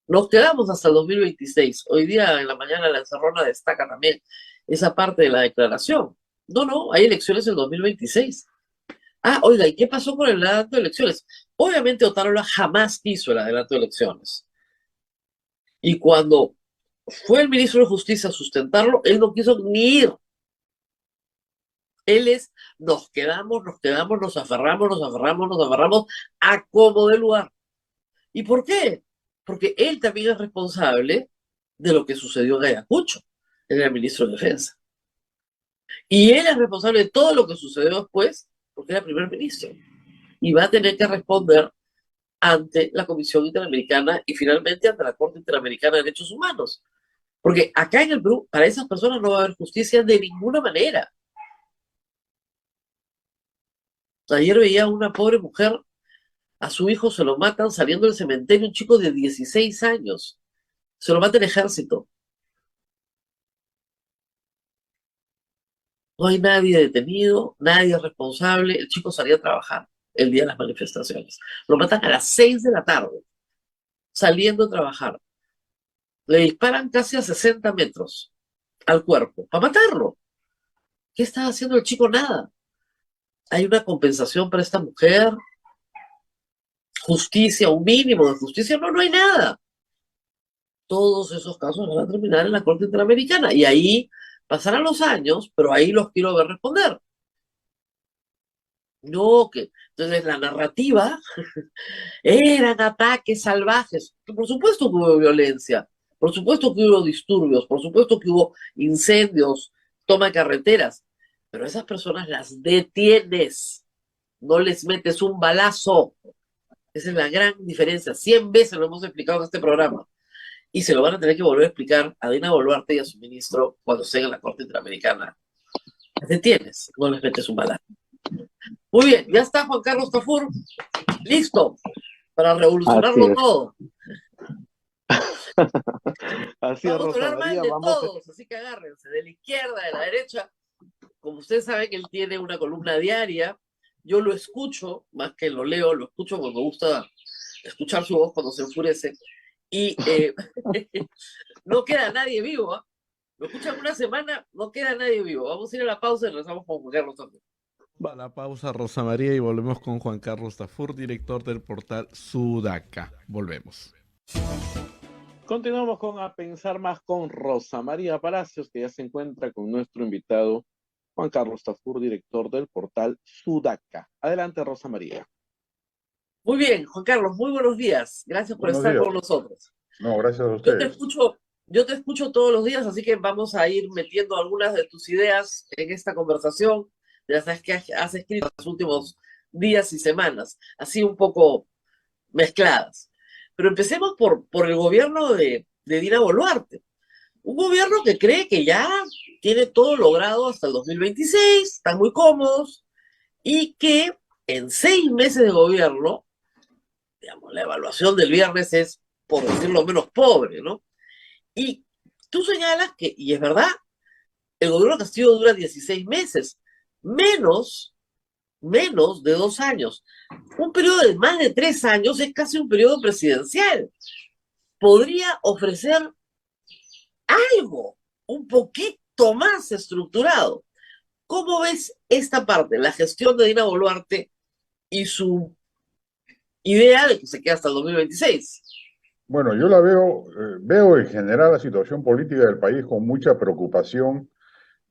Nos quedamos hasta el 2026. Hoy día en la mañana la encerrona destaca también esa parte de la declaración. No, hay elecciones en 2026. Ah, oiga, ¿y qué pasó con el adelanto de elecciones? Obviamente Otárola jamás quiso el adelanto de elecciones. Y cuando fue el ministro de Justicia a sustentarlo, él no quiso ni ir. Él es, nos quedamos, nos aferramos a como de lugar. ¿Y por qué? Porque él también es responsable de lo que sucedió en Ayacucho. Él era el ministro de Defensa. Y él es responsable de todo lo que sucedió después, porque era primer ministro. Y va a tener que responder ante la Comisión Interamericana y finalmente ante la Corte Interamericana de Derechos Humanos. Porque acá en el Perú, para esas personas no va a haber justicia de ninguna manera. Ayer veía a una pobre mujer, a su hijo se lo matan saliendo del cementerio, un chico de 16 años. Se lo mata el ejército. No hay nadie detenido, nadie responsable. El chico salía a trabajar el día de las manifestaciones. Lo matan a las 6 de la tarde, saliendo a trabajar. Le disparan casi a 60 metros al cuerpo para matarlo. ¿Qué estaba haciendo el chico? Nada. Hay una compensación para esta mujer, justicia, un mínimo de justicia. No hay nada. Todos esos casos van a terminar en la Corte Interamericana y ahí pasarán los años, pero ahí los quiero ver responder. No, que entonces la narrativa eran ataques salvajes. Por supuesto que hubo violencia, por supuesto que hubo disturbios, por supuesto que hubo incendios, toma de carreteras, pero a esas personas las detienes, no les metes un balazo. Esa es la gran diferencia. 100 veces lo hemos explicado en este programa. Y se lo van a tener que volver a explicar a Dina Boluarte y a su ministro cuando estén en la Corte Interamericana. Las detienes, no les metes un balazo. Muy bien, ya está Juan Carlos Tafur, listo para revolucionarlo todo. Así es, Vamos a Rosa hablar mal María, de vamos. todos, así que agárrense, de la izquierda, de la derecha. Como ustedes saben, él tiene una columna diaria. Yo lo escucho, más que lo leo, lo escucho porque me gusta escuchar su voz cuando se enfurece. Y no queda nadie vivo, ¿eh? Lo escuchan una semana, no queda nadie vivo. Vamos a ir a la pausa y regresamos con Juan Carlos también. Va la pausa, Rosa María, y volvemos con Juan Carlos Tafur, director del portal Sudaca. Volvemos. Continuamos con A Pensar Más con Rosa María Palacios, que ya se encuentra con nuestro invitado Juan Carlos Tafur, director del portal Sudaca. Adelante, Rosa María. Muy bien, Juan Carlos, muy buenos días. Gracias por Buenos estar días. con nosotros. No, gracias a Yo te ustedes. escucho, yo te escucho todos los días, así que vamos a ir metiendo algunas de tus ideas en esta conversación, de las que has escrito en los últimos días y semanas, así un poco mezcladas. Pero empecemos por el gobierno de Dina Boluarte. Un gobierno que cree que ya tiene todo logrado hasta el 2026, están muy cómodos, y que en 6 meses de gobierno, digamos, la evaluación del viernes es, por decirlo menos, pobre, ¿no? Y tú señalas que, y es verdad, el gobierno de Castillo dura 16 meses, menos, menos de 2 años. Un periodo de más de 3 años es casi un periodo presidencial. Podría ofrecer algo un poquito más estructurado. ¿Cómo ves esta parte, la gestión de Dina Boluarte y su idea de que se queda hasta el 2026? Bueno, yo la veo en general la situación política del país con mucha preocupación.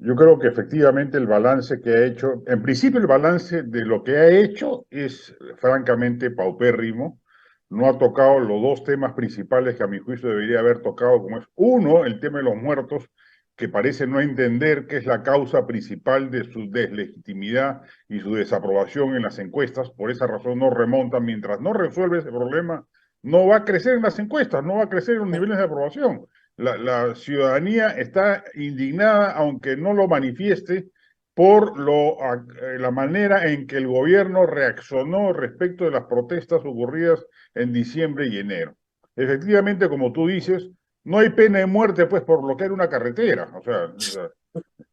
Yo creo que efectivamente el balance que ha hecho, en principio el balance de lo que ha hecho es francamente paupérrimo. No ha tocado los dos temas principales que a mi juicio debería haber tocado, como es uno, el tema de los muertos, que parece no entender que es la causa principal de su deslegitimidad y su desaprobación en las encuestas. Por esa razón no remonta. Mientras no resuelve ese problema, no va a crecer en las encuestas, no va a crecer en los niveles de aprobación. La ciudadanía está indignada, aunque no lo manifieste, por la manera en que el gobierno reaccionó respecto de las protestas ocurridas en diciembre y enero. Efectivamente, como tú dices, no hay pena de muerte pues por bloquear una carretera. O sea,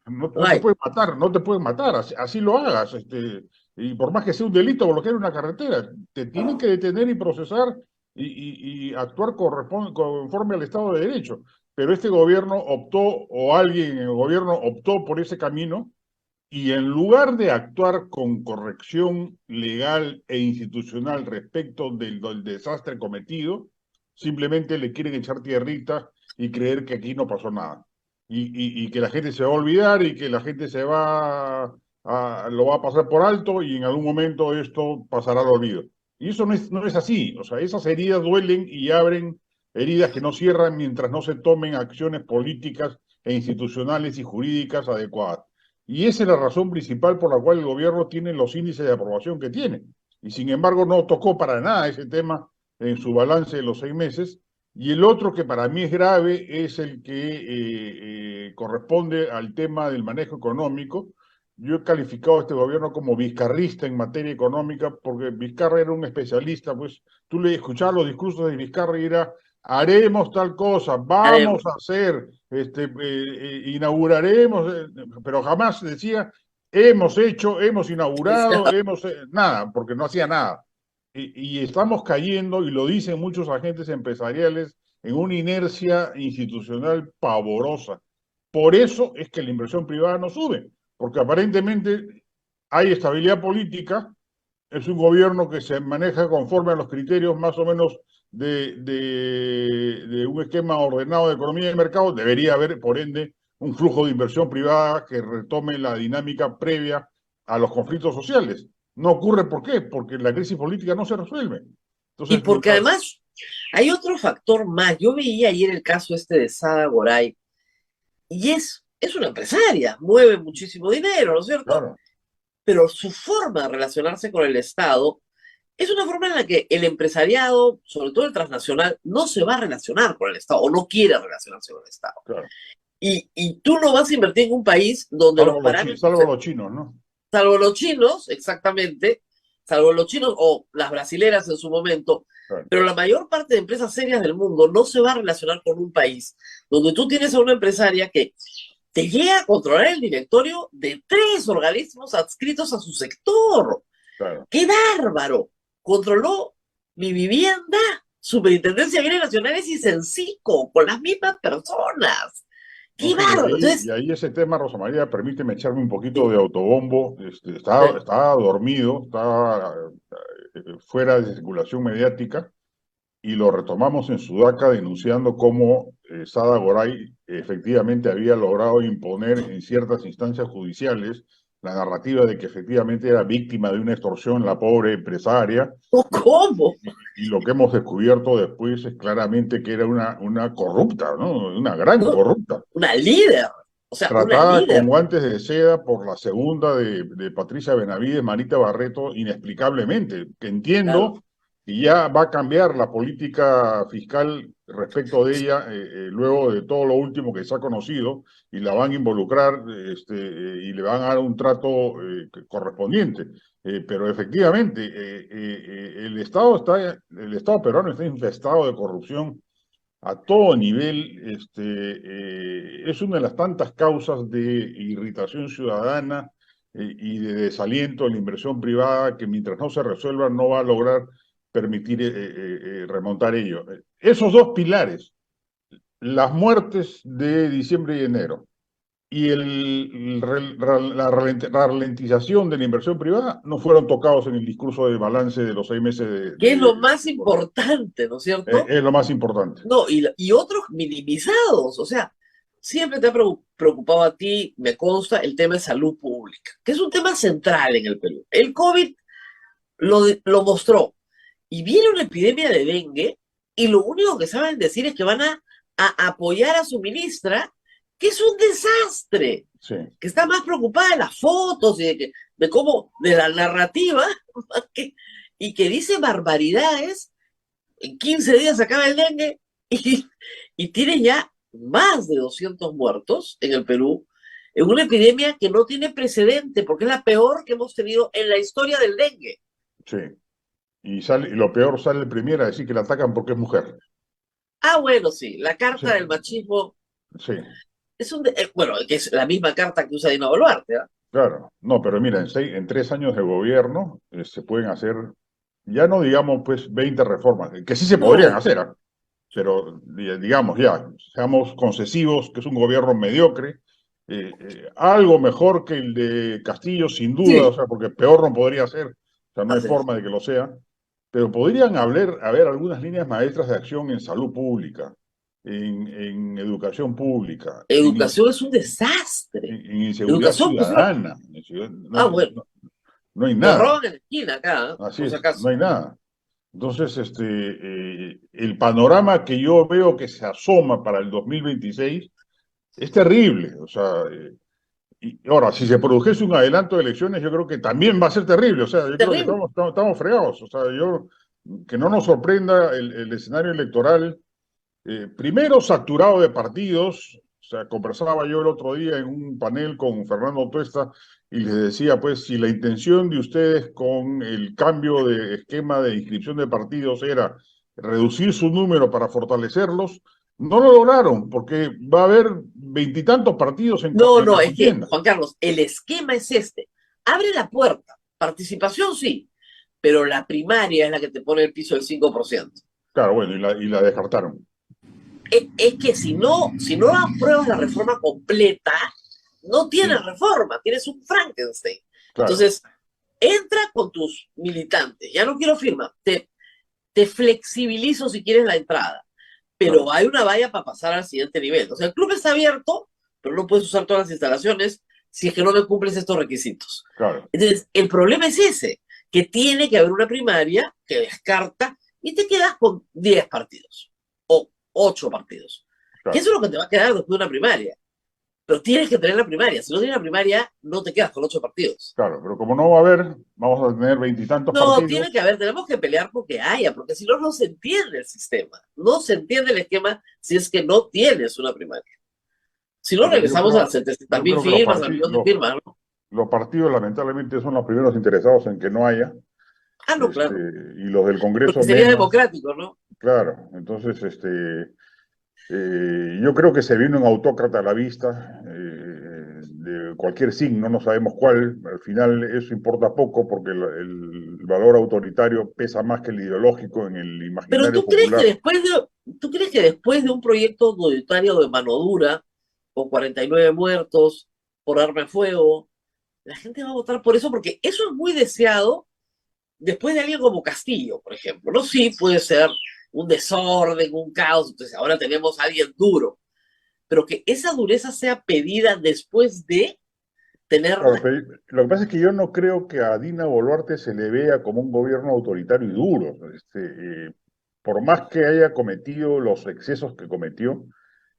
no te Ay, pueden matar, no te pueden matar, así lo hagas. Y por más que sea un delito bloquear una carretera, te tienen que detener y procesar y actuar conforme al Estado de Derecho. Pero este gobierno optó, o alguien en el gobierno optó por ese camino, y en lugar de actuar con corrección legal e institucional respecto del desastre cometido, simplemente le quieren echar tierrita y creer que aquí no pasó nada. Y que la gente se va a olvidar y que la gente lo va a pasar por alto y en algún momento esto pasará al olvido. Y eso no es así. O sea, esas heridas duelen y abren heridas que no cierran mientras no se tomen acciones políticas e institucionales y jurídicas adecuadas. Y esa es la razón principal por la cual el gobierno tiene los índices de aprobación que tiene. Y sin embargo no tocó para nada ese tema en su balance de los 6 meses. Y el otro que para mí es grave es el que corresponde al tema del manejo económico. Yo he calificado a este gobierno como vizcarrista en materia económica porque Vizcarra era un especialista, pues tú le escuchabas los discursos de Vizcarra y era haremos tal cosa, vamos haremos. a hacer, inauguraremos, pero jamás decía hemos hecho, hemos inaugurado, nada, porque no hacía nada. Y estamos cayendo, y lo dicen muchos agentes empresariales, en una inercia institucional pavorosa. Por eso es que la inversión privada no sube, porque aparentemente hay estabilidad política, es un gobierno que se maneja conforme a los criterios más o menos de un esquema ordenado de economía de mercado. Debería haber, por ende, un flujo de inversión privada que retome la dinámica previa a los conflictos sociales. No ocurre, ¿por qué? Porque la crisis política no se resuelve. Y Entonces, porque además hay otro factor más. Yo veía ayer el caso este de Sada Goray, y es una empresaria, mueve muchísimo dinero, ¿no es cierto? claro, Pero su forma de relacionarse con el Estado es una forma en la que el empresariado, sobre todo el transnacional, no se va a relacionar con el Estado o no quiere relacionarse con el Estado. claro. Y tú no vas a invertir en un país donde los parámetros, Salvo los chinos, ¿no? salvo los chinos, exactamente, salvo los chinos o las brasileras en su momento, Claro. pero la mayor parte de empresas serias del mundo no se va a relacionar con un país donde tú tienes a una empresaria que te llega a controlar el directorio de 3 organismos adscritos a su sector. Claro. ¡Qué bárbaro! Controló Mi Vivienda, Superintendencia de Bienes Nacionales y Censico, con las mismas personas. ¡Qué Sí, bárbaro! y Entonces, ahí ese tema, Rosa María, permíteme echarme un poquito de autobombo. Estaba dormido, estaba fuera de circulación mediática, y lo retomamos en Sudaca denunciando cómo Sada Goray efectivamente había logrado imponer en ciertas instancias judiciales la narrativa de que efectivamente era víctima de una extorsión la pobre empresaria. ¿cómo? Y lo que hemos descubierto después es claramente que era una corrupta, ¿no? Una gran ¿No? corrupta, Una líder. O sea, una tratada con líder. guantes de seda por la segunda de Patricia Benavides, Marita Barreto, inexplicablemente, que Claro. entiendo que ya va a cambiar la política fiscal respecto de ella, luego de todo lo último que se ha conocido, y la van a involucrar y le van a dar un trato correspondiente. Pero efectivamente, el Estado peruano está infestado de corrupción a todo nivel. Es una de las tantas causas de irritación ciudadana y de desaliento en la inversión privada que mientras no se resuelva no va a lograr permitir remontar ello. Esos dos pilares, las muertes de diciembre y enero y la ralentización de la inversión privada, no fueron tocados en el discurso de balance de los 6 meses Que es lo de más importante, ¿no es cierto? es lo más importante. No, y otros minimizados. O sea, siempre te ha preocupado a ti, me consta, el tema de salud pública, que es un tema central en el Perú. El COVID lo mostró. Y viene una epidemia de dengue y lo único que saben decir es que van a apoyar a su ministra, que es un desastre, Sí. que está más preocupada de las fotos y de cómo, de la narrativa, y que dice barbaridades. En 15 días se acaba el dengue y tiene ya más de 200 muertos en el Perú, en una epidemia que no tiene precedente, porque es la peor que hemos tenido en la historia del dengue. Sí. Y lo peor, sale el primero a decir que la atacan porque es mujer. Ah, bueno, sí, la Sí, carta del machismo sí, es bueno, que es la misma carta que usa Dina Boluarte, ¿eh? claro. No, pero mira, en 3 años de gobierno se pueden hacer, ya no digamos pues 20 reformas, que sí se podrían No, hacer, ¿ah? Pero digamos ya, seamos concesivos, que es un gobierno mediocre, algo mejor que el de Castillo, sin duda, o sí, sea, porque peor no podría ser, o sea, no hay así es. forma de que lo sea. Pero podrían haber algunas líneas maestras de acción en salud pública, en educación pública, Educación es un desastre. en inseguridad Educación, pues, ciudadana. bueno, No hay nos nada, roban en la esquina acá, ¿eh? así Por si es, no acaso. hay nada. Entonces, el panorama que yo veo que se asoma para el 2026 es terrible. O sea, y ahora, si se produjese un adelanto de elecciones, yo creo que también va a ser terrible. O sea, yo creo que Terrible. estamos fregados. O sea, que no nos sorprenda el escenario electoral, primero saturado de partidos. O sea, conversaba yo el otro día en un panel con Fernando Tuesta y les decía, pues, si la intención de ustedes con el cambio de esquema de inscripción de partidos era reducir su número para fortalecerlos, no lo lograron, porque va a haber veintitantos partidos No, en la no, es que, contienda. Juan Carlos, el esquema es este. Abre la puerta. Participación sí, pero la primaria es la que te pone el piso del 5%. Claro, bueno, y la descartaron. Es que si no apruebas la reforma completa, no tienes reforma, tienes un Frankenstein. Claro, Entonces, entra con tus militantes. Ya no quiero firma. Te flexibilizo si quieres la entrada, claro, pero hay una valla para pasar al siguiente nivel. O sea, el club está abierto, pero no puedes usar todas las instalaciones si es que no me cumples estos requisitos. claro, Entonces, el problema es ese, que tiene que haber una primaria que descarta y te quedas con 10 partidos o 8 partidos. Que claro. eso es lo que te va a quedar después de una primaria. Pero tienes que tener la primaria. Si no tienes la primaria, no te quedas con 8 partidos. Claro, pero como no va a haber, vamos a tener veintitantos No, tiene que partidos. haber, tenemos que pelear porque haya, porque si no, no se entiende el sistema. No se entiende el esquema si es que no tienes una primaria. Si no, Pero yo regresamos a las creo, 700 yo mil creo que los, firmas, al parti- millón de los, firmas, ¿no? los partidos lamentablemente son los primeros interesados en que no haya, Ah, no, este, claro. y los del Porque Congreso sería menos, democrático, ¿no? claro. Entonces, yo creo que se viene un autócrata a la vista, de cualquier signo, no sabemos cuál. Al final eso importa poco porque el valor autoritario pesa más que el ideológico en el Pero imaginario popular. ¿tú crees que después de un proyecto autoritario de mano dura, con 49 muertos por arma de fuego. La gente va a votar por eso porque eso es muy deseado después de alguien como Castillo, por ejemplo. No, sí, puede ser un desorden, un caos, entonces ahora tenemos a alguien duro, pero que esa dureza sea pedida después de tener... Claro, pero lo que pasa es que yo no creo que a Dina Boluarte se le vea como un gobierno autoritario y duro. Por más que haya cometido los excesos que cometió,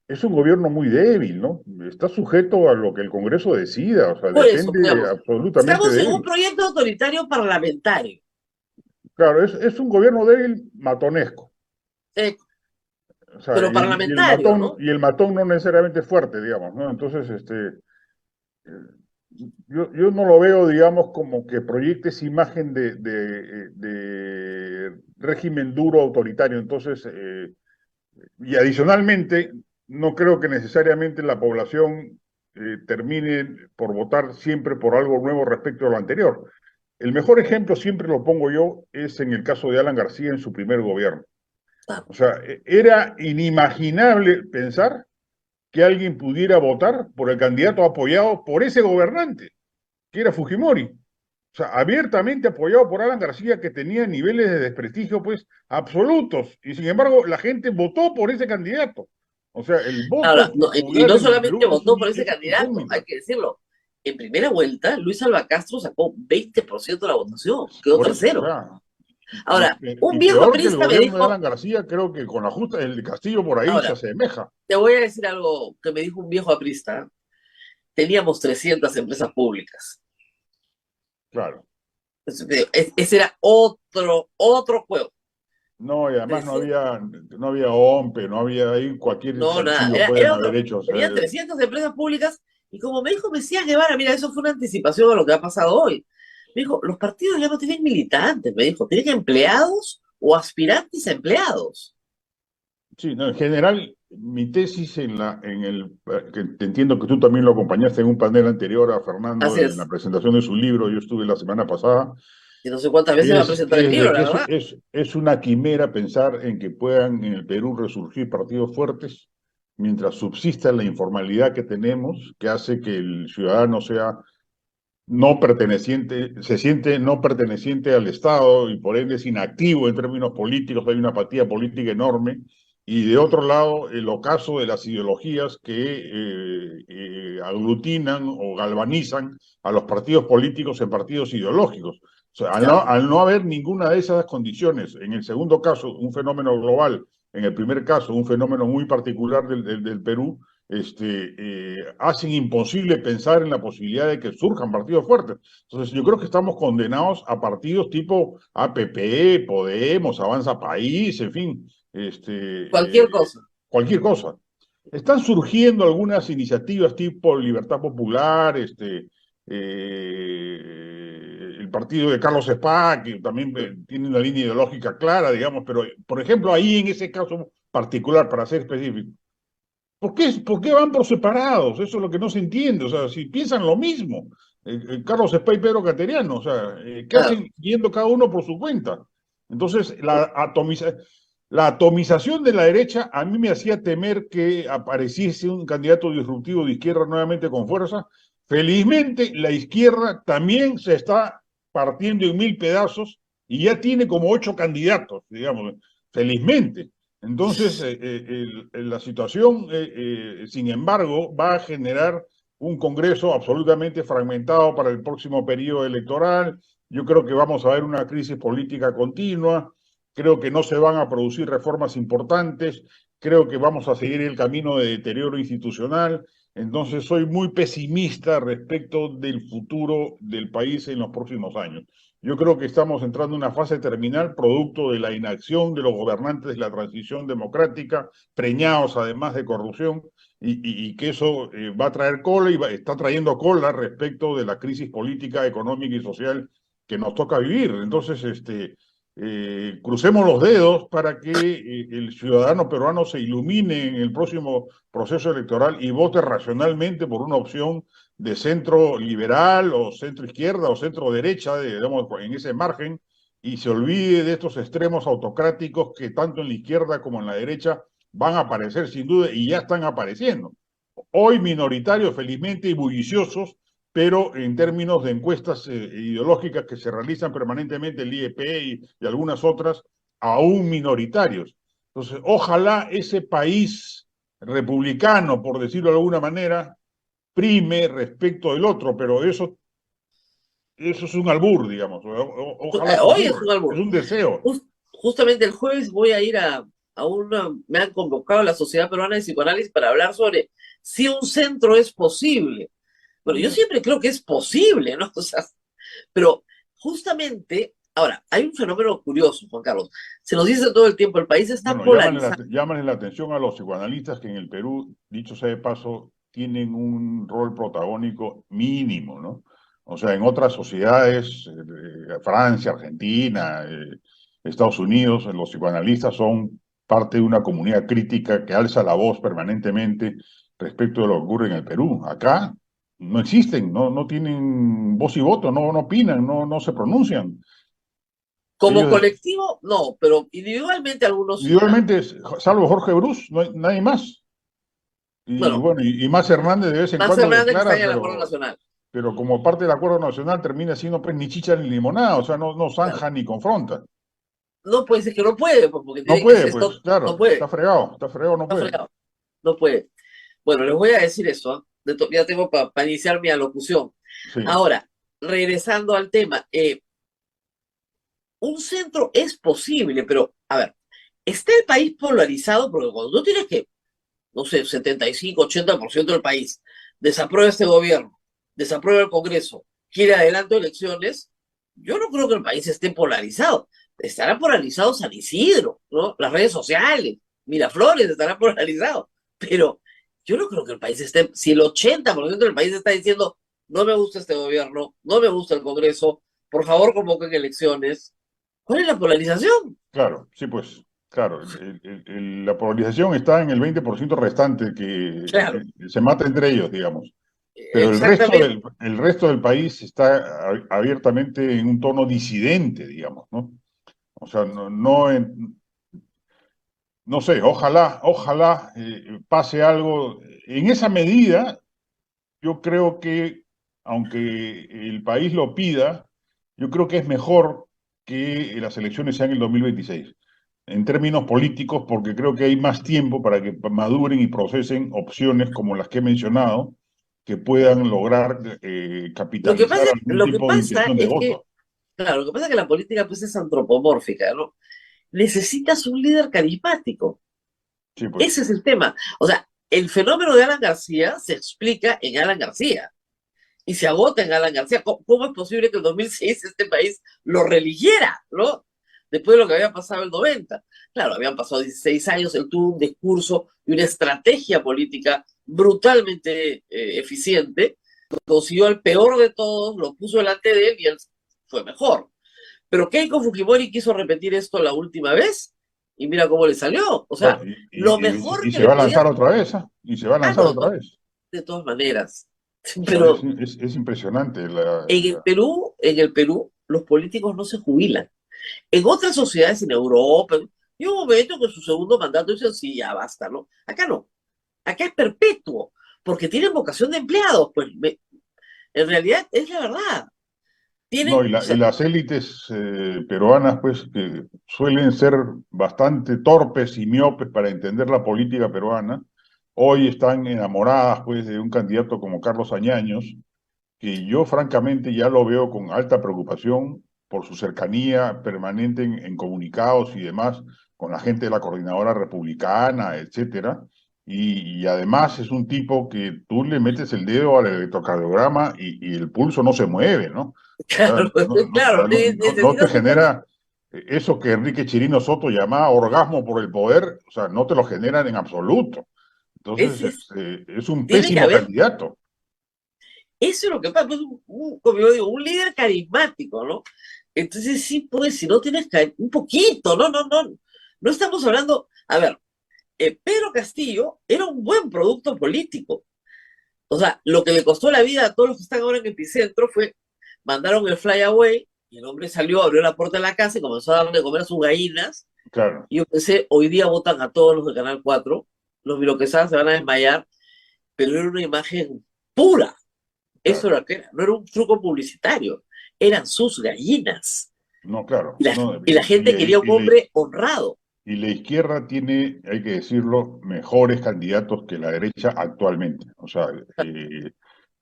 es un gobierno muy débil, ¿no? Está sujeto a lo que el Congreso decida, o sea, Por eso, depende digamos, absolutamente estamos de en un él. proyecto autoritario parlamentario. Claro, es un gobierno débil matonesco. eh, O sea, pero parlamentario, ¿no? y el matón no necesariamente fuerte, digamos, ¿no? Entonces, yo no lo veo, digamos, como que proyecte esa imagen de régimen duro autoritario. Entonces, y adicionalmente, no creo que necesariamente la población termine por votar siempre por algo nuevo respecto a lo anterior. El mejor ejemplo, siempre lo pongo yo, es en el caso de Alan García en su primer gobierno. O sea, era inimaginable pensar que alguien pudiera votar por el candidato apoyado por ese gobernante, que era Fujimori. O sea, abiertamente apoyado por Alan García, que tenía niveles de desprestigio, pues, absolutos. Y sin embargo, la gente votó por ese candidato. O sea, el Ahora, voto no, y popular no en el solamente Perú votó por ese es candidato, hay incógnita. que decirlo. En primera vuelta, Luis Alba Castro sacó 20% de la votación, quedó Por eso, o tercero. sea, Ahora, un y viejo peor que el aprista me gobierno de dijo, Alan García, creo que con la justa, el de Castillo por ahí se ahora, asemeja. te voy a decir algo que me dijo un viejo aprista. Teníamos 300 empresas públicas. Claro. Ese era otro juego. No, y además 300, no había OMPE, no había ahí cualquier no, nada, chanchullo pueden era haber otro. hecho. O sea, Tenían 300 empresas públicas y como me dijo Mesías Guevara, mira, eso fue una anticipación a lo que ha pasado hoy. Me dijo, los partidos ya no tienen militantes, me dijo, tienen empleados o aspirantes a empleados. sí, no, en general, mi tesis que te entiendo que tú también lo acompañaste en un panel anterior a Fernando Así en la es. presentación de su libro, yo estuve la semana pasada, Y no sé cuántas veces va a presentar el es de libro, que la verdad. es una quimera pensar en que puedan en el Perú resurgir partidos fuertes mientras subsista la informalidad que tenemos, que hace que el ciudadano sea no perteneciente, se siente no perteneciente al Estado y por ende es inactivo en términos políticos, hay una apatía política enorme. Y de otro lado, el ocaso de las ideologías que aglutinan o galvanizan a los partidos políticos en partidos ideológicos. O sea, Claro. al no haber ninguna de esas condiciones, en el segundo caso, un fenómeno global, en el primer caso, un fenómeno muy particular del Perú, hacen imposible pensar en la posibilidad de que surjan partidos fuertes. Entonces, yo creo que estamos condenados a partidos tipo APP, Podemos, Avanza País, en fin, Cualquier cosa. cualquier cosa. Están surgiendo algunas iniciativas tipo Libertad Popular, el partido de Carlos Spa, que también tiene una línea ideológica clara, digamos, pero, por ejemplo, ahí en ese caso particular, para ser específico, por qué van por separados? Eso es lo que no se entiende. O sea, si piensan lo mismo, Carlos Spa y Pedro Cateriano, o sea, ¿qué Claro. hacen yendo cada uno por su cuenta? Entonces, la atomización de la derecha a mí me hacía temer que apareciese un candidato disruptivo de izquierda nuevamente con fuerza. Felizmente, la izquierda también se está partiendo en mil pedazos y ya tiene como 8 candidatos, digamos, felizmente. Entonces, la situación, sin embargo, va a generar un Congreso absolutamente fragmentado para el próximo periodo electoral. Yo creo que vamos a ver una crisis política continua. Creo que no se van a producir reformas importantes. Creo que vamos a seguir el camino de deterioro institucional. Entonces, soy muy pesimista respecto del futuro del país en los próximos años. Yo creo que estamos entrando en una fase terminal producto de la inacción de los gobernantes de la transición democrática, preñados además de corrupción, y que eso va a traer cola y está trayendo cola respecto de la crisis política, económica y social que nos toca vivir. Entonces, crucemos los dedos para que el ciudadano peruano se ilumine en el próximo proceso electoral y vote racionalmente por una opción de centro liberal o centro izquierda o centro derecha, digamos, en ese margen, y se olvide de estos extremos autocráticos que tanto en la izquierda como en la derecha van a aparecer sin duda y ya están apareciendo. hoy minoritarios, felizmente, y bulliciosos, pero en términos de encuestas ideológicas que se realizan permanentemente, el IEP y algunas otras, aún minoritarios. Entonces, ojalá ese país republicano, por decirlo de alguna manera, prime respecto del otro, pero eso es un albur, digamos. Ojalá que Hoy es ocurra. un Es albur. un deseo. Justamente el jueves voy a ir a una, me han convocado a la Sociedad Peruana de Psicoanálisis para hablar sobre si un centro es posible. Bueno, yo siempre creo que es posible, ¿no? O sea, pero justamente, ahora, hay un fenómeno curioso, Juan Carlos. Se nos dice todo el tiempo, el país está Bueno, polarizado. llámanle la atención a los psicoanalistas que en el Perú, dicho sea de paso, tienen un rol protagónico mínimo, ¿no? O sea, en otras sociedades, Francia, Argentina, Estados Unidos, los psicoanalistas son parte de una comunidad crítica que alza la voz permanentemente respecto de lo que ocurre en el Perú. Acá no existen, no tienen voz y voto, no opinan, no se pronuncian. Como Ellos colectivo, no, pero individualmente algunos sí, ¿ah? individualmente, salvo Jorge Bruce, no hay nadie más. Y Bueno, bueno, y más Hernández de vez en más cuando Fernández que está declara, en el Acuerdo Nacional. pero como parte del acuerdo nacional termina siendo pues ni chicha ni limonada, o sea, no Claro. zanja ni confronta. No puede ser que no puede, pues, porque No tiene que puede, ser pues, esto, no claro, puede, está fregado, no está puede. fregado, no puede. Bueno, les voy a decir eso, ¿ah? Ya tengo para iniciar mi alocución. Sí, Ahora, regresando al tema, un centro es posible, pero, a ver, está el país polarizado, porque cuando tú tienes que, no sé, 75-80% del país desaprueba este gobierno, desaprueba el Congreso, quiere adelanto elecciones, yo no creo que el país esté polarizado. Estará polarizado San Isidro, ¿no? Las redes sociales, Miraflores estará polarizado, pero yo no creo que el país esté, si el 80% del país está diciendo, no me gusta este gobierno, no me gusta el Congreso, por favor convoquen elecciones, ¿cuál es la polarización? claro, sí, pues, claro. La polarización está en el 20% restante que Claro, se mata entre ellos, digamos. Pero exactamente. el resto del país está abiertamente en un tono disidente, digamos, ¿no? O sea, no sé, ojalá pase algo. En esa medida, yo creo que, aunque el país lo pida, yo creo que es mejor que las elecciones sean en el 2026, en términos políticos, porque creo que hay más tiempo para que maduren y procesen opciones como las que he mencionado, que puedan lograr capitalizar algún Lo que tipo de pasa intención de es que, voto. claro, lo que pasa es que la política pues es antropomórfica, ¿no? Necesitas un líder carismático. Sí, pues, Ese es el tema. O sea, el fenómeno de Alan García se explica en Alan García y se agota en Alan García. ¿Cómo es posible que en 2006 este país lo religiera, ¿no? Después de lo que había pasado en el 90. Claro, habían pasado 16 años, él tuvo un discurso y una estrategia política brutalmente eficiente, consiguió al peor de todos, lo puso delante de él y él fue mejor. Pero Keiko Fujimori quiso repetir esto la última vez y mira cómo le salió. O bueno, sea, lo mejor y que se le va a podía... lanzar otra vez, ¿ah? Y se va a Ah, lanzar no, otra vez. de todas maneras. O sea, Pero es impresionante. en el Perú, los políticos no se jubilan. En otras sociedades, en Europa, hay un momento que su segundo mandato dicen, sí, ya basta, ¿no? Acá no. Acá es perpetuo, porque tienen vocación de empleados. Pues en realidad es la verdad. No, Tienen, o y sea, las élites peruanas, pues, que suelen ser bastante torpes y miopes para entender la política peruana, hoy están enamoradas, pues, de un candidato como Carlos Añaños, que yo francamente ya lo veo con alta preocupación por su cercanía permanente en comunicados y demás con la gente de la coordinadora republicana, etcétera. Y además es un tipo que tú le metes el dedo al electrocardiograma y el pulso no se mueve, ¿no? O sea, claro, claro, no te necesitas un poco. genera eso que Enrique Chirino Soto llamaba orgasmo por el poder, o sea, no te lo generan en absoluto. Es, Entonces, es- es un tiene que pésimo haber, candidato. eso es lo que pasa, pues, como yo digo, un líder carismático, ¿no? Entonces sí, pues, si no tienes un poquito, no estamos hablando, a ver, Pedro Castillo era un buen producto político. O sea, lo que le costó la vida a todos los que están ahora en Epicentro fue, mandaron el flyaway, y el hombre salió, abrió la puerta de la casa y comenzó a darle de comer a sus gallinas, Claro. y yo pensé, hoy día votan a todos los de Canal 4, los biloquesados se van a desmayar. pero era una imagen pura. Eso Claro. era lo que era, no era un truco publicitario, eran sus gallinas. No, claro. Y la, No, y la gente quería un hombre honrado. y la izquierda tiene, hay que decirlo, mejores candidatos que la derecha actualmente. O sea,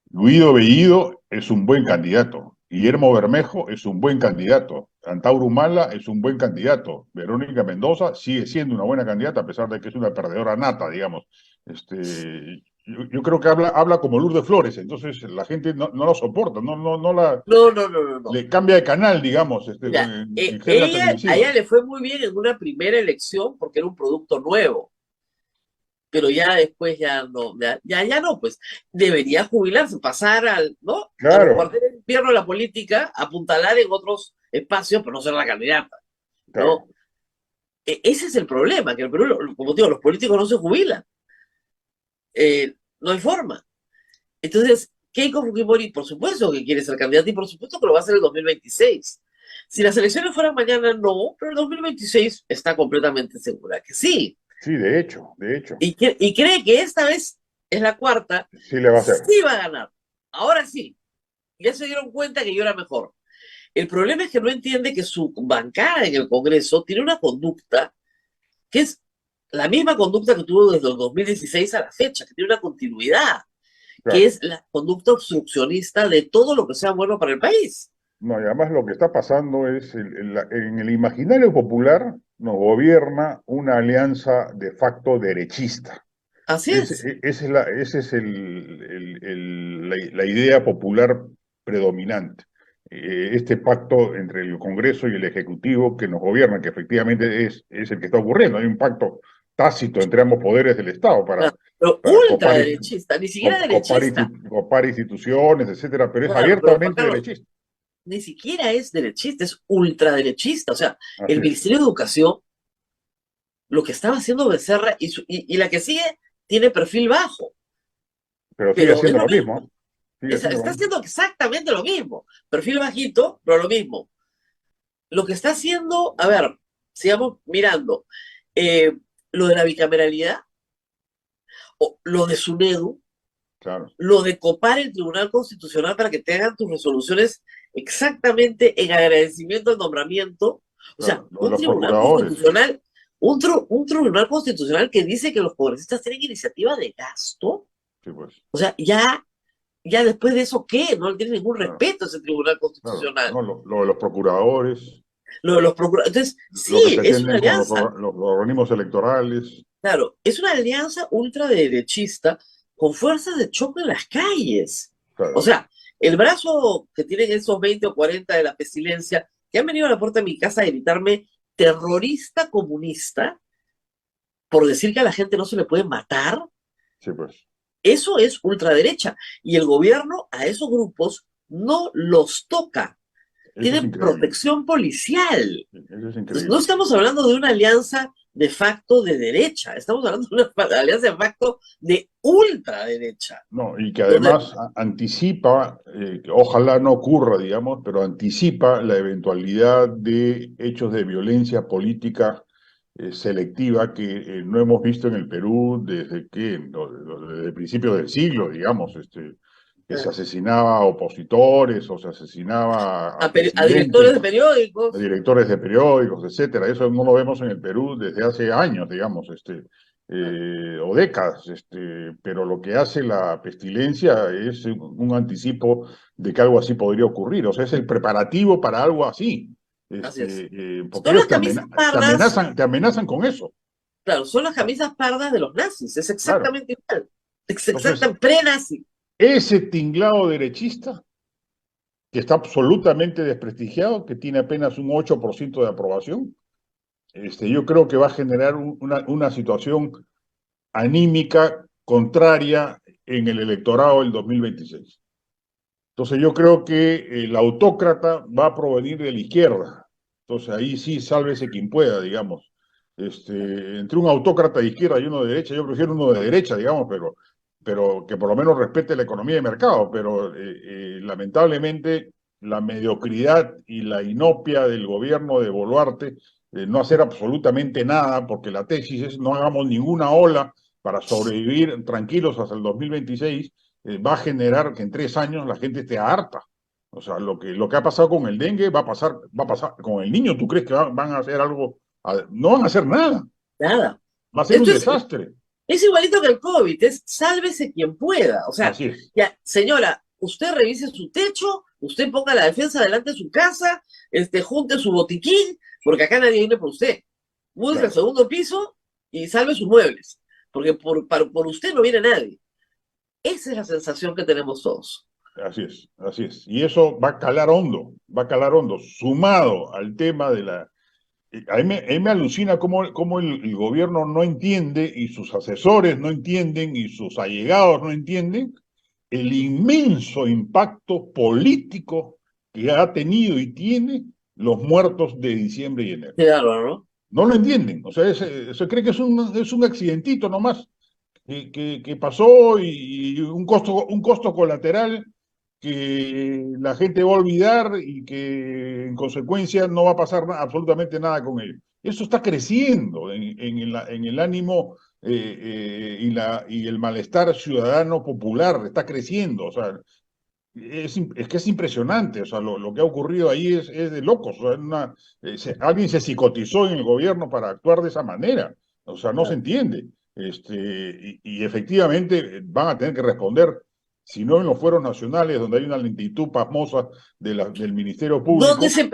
Guido Bellido es un buen candidato. Guillermo Bermejo es un buen candidato. Antauro Humala es un buen candidato. Verónica Mendoza sigue siendo una buena candidata, a pesar de que es una perdedora nata, digamos. Yo creo que habla como Lourdes Flores, entonces la gente no la soporta, no la No, no, no, no, no. le cambia de canal, digamos, Mira, en jerga a ella televisiva. le fue muy bien en una primera elección porque era un producto nuevo, pero ya después ya no, ya no, pues debería jubilarse, pasar ¿no? A los Claro, cuarteles de invierno de la política, apuntalar en otros espacios, pero no ser la candidata, claro. ¿no? Ese es el problema, que en el Perú, como digo, los políticos no se jubilan, no hay forma. Entonces, Keiko Fujimori, por supuesto que quiere ser candidata y por supuesto que lo va a hacer en el 2026. Si las elecciones fueran mañana, no, pero en el 2026 está completamente segura que sí. Sí, de hecho, Y cree que esta vez es la cuarta, sí le va a hacer. sí va a ganar. Ahora sí, ya se dieron cuenta que yo era mejor. El problema es que no entiende que su bancada en el Congreso tiene una conducta que es la misma conducta que tuvo desde el 2016 a la fecha, que tiene una continuidad, que Claro. es la conducta obstruccionista de todo lo que sea bueno para el país. No, y además lo que está pasando es, en el imaginario popular nos gobierna una alianza de facto derechista. Así es. Ese es la idea popular predominante. Este pacto entre el Congreso y el Ejecutivo que nos gobierna, que efectivamente es el que está ocurriendo. Hay un pacto tácito entre ambos poderes del Estado Claro, pero para copar, ultraderechista, ni siquiera copar, derechista. copar instituciones, etcétera, pero es Claro, pero Juan abiertamente Carlos, derechista. ni siquiera es derechista, es ultraderechista. O sea, Así el es. Ministerio de Educación, lo que estaba haciendo Becerra y la que sigue tiene perfil bajo, Pero sigue pero es haciendo lo lo mismo, mismo. ¿eh? Sigue haciendo lo Está mismo. haciendo exactamente lo mismo. Perfil bajito, pero lo mismo. Lo que está haciendo, a ver, sigamos mirando, eh, lo de la bicameralidad, o lo de SUNEDU, Claro, lo de copar el Tribunal Constitucional para que te hagan tus resoluciones exactamente en agradecimiento al nombramiento. O sea, claro. Lo de un los Tribunal procuradores, Constitucional, un Tribunal Constitucional que dice que los congresistas tienen iniciativa de gasto. sí, pues, O sea, ya después de eso, ¿qué? No le tiene ningún claro, respeto a ese Tribunal claro. Constitucional. No, lo de los procuradores, Lo de los procuradores. Entonces, lo que sí, es una pretenden con alianza. los organismos electorales, Claro, es una alianza ultraderechista con fuerzas de choque en las calles. O claro. sea, el brazo que tienen esos 20 o 40 de la pestilencia, que han venido a la puerta de mi casa a gritarme terrorista comunista por decir que a la gente no se le puede matar, Sí, pues, eso es ultraderecha. Y el gobierno a esos grupos no los toca. eso es Tienen increíble. protección policial. Eso es Entonces, no increíble. estamos hablando de una alianza de facto de derecha, estamos hablando de una alianza de facto de ultraderecha, No, y que donde, además anticipa, que ojalá no ocurra, digamos, pero anticipa la eventualidad de hechos de violencia política selectiva que no hemos visto en el Perú desde principios del siglo, digamos, que se asesinaba a opositores o se asinaba a a directores de presidentes, a periódicos. directores de periódicos, etcétera. Eso no lo vemos en el Perú desde hace años, digamos, o décadas, pero lo que hace la pestilencia es un anticipo de que algo así podría ocurrir, o sea, es el preparativo para algo así, Así es. porque Son las ellos camisas pardas, te amenazan con eso, claro, son las camisas pardas de los nazis, es claro. exactamente igual, es Entonces, exactamente pre-nazi. ese tinglado derechista, que está absolutamente desprestigiado, que tiene apenas un 8% de aprobación, yo creo que va a generar una situación anímica contraria en el electorado del 2026. Entonces yo creo que el autócrata va a provenir de la izquierda. Entonces ahí sí, sálvese quien pueda, digamos. Entre un autócrata de izquierda y uno de derecha, yo prefiero uno de derecha, digamos, pero que por lo menos respete la economía de mercado. Pero lamentablemente la mediocridad y la inopia del gobierno de Boluarte, no hacer absolutamente nada, porque la tesis es no hagamos ninguna ola para sobrevivir tranquilos hasta el 2026, va a generar que en 3 años la gente esté harta. O sea, lo que ha pasado con el dengue va a pasar con el niño. ¿Tú crees que van a hacer algo? No van a hacer nada. Nada. Va a ser un Esto desastre. es igualito que el COVID, es sálvese quien pueda. O sea, Así es. ya, señora, usted revise su techo, usted ponga la defensa delante de su casa, junte su botiquín, porque acá nadie viene por usted. Múdese al Claro. segundo piso y salve sus muebles, porque por usted no viene nadie. Esa es la sensación que tenemos todos. Así es, así es. Y eso va a calar hondo, sumado al tema de la... A mí me alucina cómo el gobierno no entiende y sus asesores no entienden y sus allegados no entienden el inmenso impacto político que ha tenido y tiene los muertos de diciembre y enero. Qué bárbaro, ¿no? No lo entienden, o sea, se cree que es un accidentito nomás que pasó y un costo colateral que la gente va a olvidar y que en consecuencia no va a pasar absolutamente nada con ello. Eso está creciendo en el ánimo y el malestar ciudadano popular, está creciendo. O sea, es que es impresionante, o sea, lo que ha ocurrido ahí es de locos. O sea, alguien se psicotizó en el gobierno para actuar de esa manera. O sea, no se Claro. entiende. Y efectivamente van a tener que responder, si no en los fueros nacionales, donde hay una lentitud pasmosa del Ministerio Donde Público. se,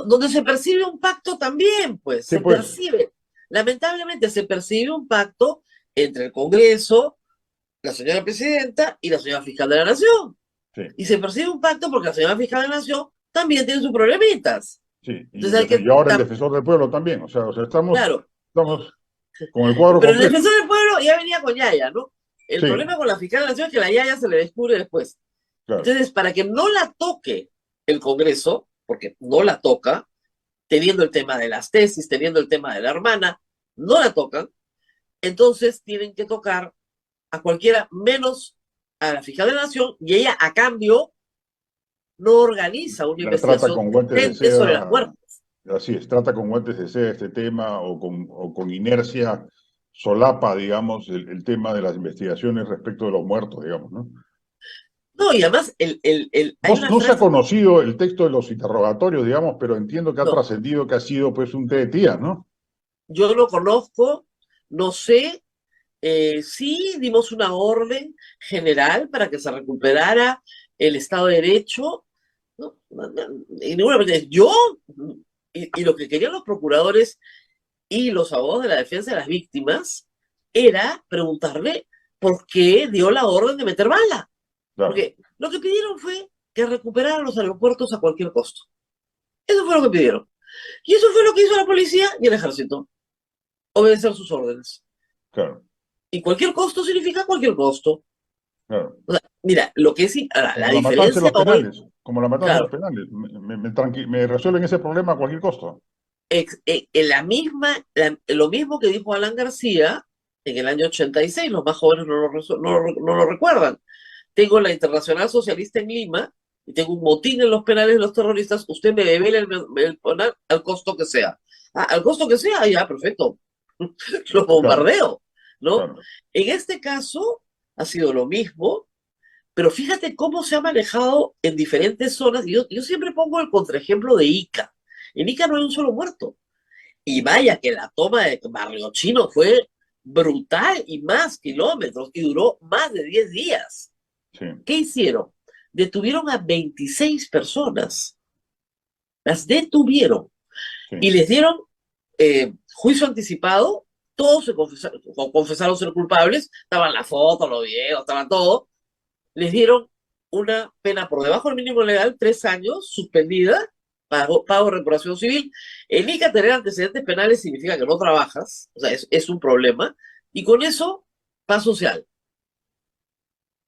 donde se percibe un pacto también, pues, Sí, se pues, percibe. Lamentablemente se percibe un pacto entre el Congreso, la señora presidenta y la señora fiscal de la Nación. sí, Y se percibe un pacto porque la señora fiscal de la Nación también tiene sus problemitas. sí. Entonces hay que, Y ahora el defensor del pueblo también. O sea, claro, estamos con el cuadro pero el completo. defensor del pueblo ya venía con Yaya, ¿no? El Sí, problema con la fiscal de la Nación es que la Yaya se le descubre después. claro, Entonces, para que no la toque el Congreso, porque no la toca, teniendo el tema de las tesis, teniendo el tema de la hermana, no la tocan, entonces tienen que tocar a cualquiera menos a la fiscal de la Nación y ella a cambio no organiza una la trata investigación con guantes de decente sobre las seda. muertes. Así es, trata con guantes de seda este tema o con inercia solapa, digamos, el tema de las investigaciones respecto de los muertos, digamos, ¿no? No, y además No, hay una no se ha frase, conocido el texto de los interrogatorios, digamos, pero entiendo que ha no, trascendido que ha sido pues un té de tía, ¿no? yo lo conozco, no sé, sí dimos una orden general para que se recuperara el Estado de Derecho, ¿no? Y ninguna yo, y lo que querían los procuradores y los abogados de la defensa de las víctimas era preguntarle por qué dio la orden de meter bala. Claro, Porque lo que pidieron fue que recuperaran los aeropuertos a cualquier costo. Eso fue lo que pidieron. Y eso fue lo que hizo la policía y el ejército. Obedecer sus órdenes. claro, Y cualquier costo significa cualquier costo. claro. O sea, mira, lo que es la Como la matanza en diferencia los hoy, penales, como la matanza en los claro, penales. Me resuelven ese problema a cualquier costo. en lo mismo que dijo Alan García en el año 86, los más jóvenes no lo recuerdan. Tengo la Internacional Socialista en Lima y tengo un motín en los penales de los terroristas, usted me debe el penal al costo que sea. Ah, al costo que sea, ya, perfecto. Lo Claro, bombardeo, ¿no? claro. En este caso ha sido lo mismo, pero fíjate cómo se ha manejado en diferentes zonas. Yo siempre pongo el contraejemplo de Ica. En Ica no hay un solo muerto. Y vaya que la toma de Barrio Chino fue brutal y más kilómetros y duró más de 10 días. Sí, ¿Qué hicieron? Detuvieron a 26 personas. Las detuvieron y sí. les dieron juicio anticipado. Todos confesaron ser culpables. Estaban las fotos, los videos, estaba todo. Les dieron una pena por debajo del mínimo legal, 3 años, suspendida, pago de reparación civil. En ICA tener antecedentes penales significa que no trabajas, o sea, es un problema. Y con eso, paz social.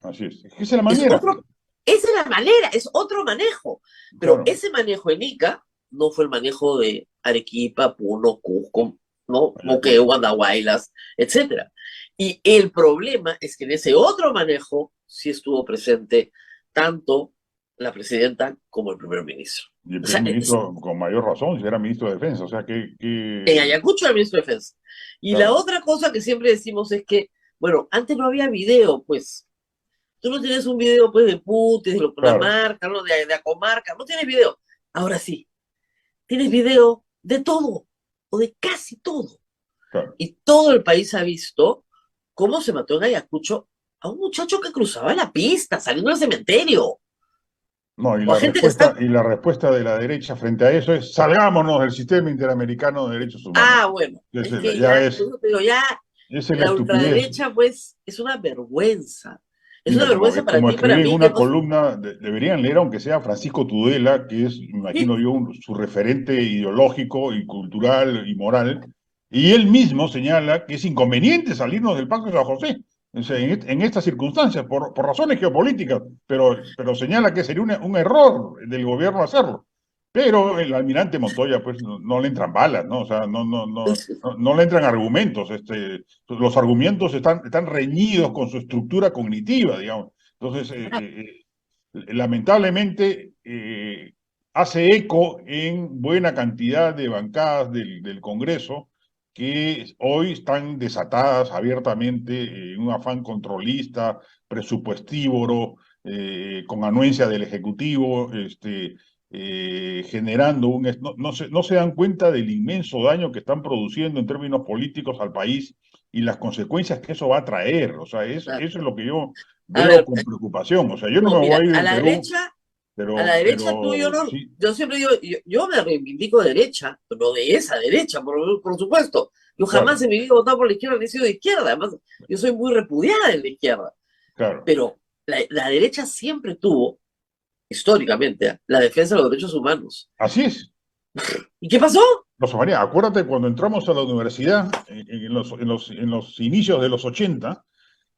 Así es. Es que esa es la Es manera. otro, esa es la manera, es otro manejo. Pero Claro. ese manejo en Ica no fue el manejo de Arequipa, Puno, Cusco, ¿no? Moquegua, Ayacucho. Andahuaylas, etcétera. Y el problema es que en ese otro manejo sí estuvo presente tanto la presidenta como el primer ministro. Y el O sea, primer ministro, con mayor razón, si era ministro de Defensa. O sea, en Ayacucho el ministro de Defensa. Y la claro, otra cosa que siempre decimos es que Bueno, antes no había video, pues. Tú no tienes un video, pues, de Putin, de la Claro, marca, ¿no? De la comarca, no tienes video. Ahora sí, tienes video de todo, o de casi todo. claro. Y todo el país ha visto cómo se mató en Ayacucho a un muchacho que cruzaba la pista, saliendo del cementerio. No, O a gente que está... y la respuesta de la derecha frente a eso es salgámonos del sistema interamericano de derechos humanos. Ah, bueno, es que Ya ya, por eso te digo, ya esa es la la estupidez. ultraderecha, pues, es una vergüenza. Es una Mira, vergüenza para como ti y para escribí en mí que una hemos... columna, deberían leer aunque sea Francisco Tudela, que es, me imagino yo, su referente ideológico y cultural y moral, y él mismo señala que es inconveniente salirnos del Pacto de San José, o sea, en estas circunstancias, por razones geopolíticas, pero señala que sería un error del gobierno hacerlo. Pero el almirante Montoya, pues, no le entran balas, ¿no? O sea, no le entran argumentos. Los argumentos están reñidos con su estructura cognitiva, digamos. Entonces, lamentablemente, hace eco en buena cantidad de bancadas del Congreso que hoy están desatadas abiertamente en un afán controlista, presupuestívoro, con anuencia del Ejecutivo, generando no se dan cuenta del inmenso daño que están produciendo en términos políticos al país y las consecuencias que eso va a traer. O sea, eso es lo que yo A veo ver, con preocupación. O sea, yo no no, me voy mira, a ir del Perú, a la derecha tú, yo pero no, sí, yo siempre digo, yo me reivindico de derecha, pero de esa derecha, por supuesto. Yo jamás claro, en mi vida he votado por la izquierda, ni he sido de izquierda, además, yo soy muy repudiada en la izquierda, claro. pero la derecha siempre tuvo, históricamente, la defensa de los derechos humanos. Así es. ¿Y qué pasó? Rosa María, acuérdate cuando entramos a la universidad, en los inicios de los 80,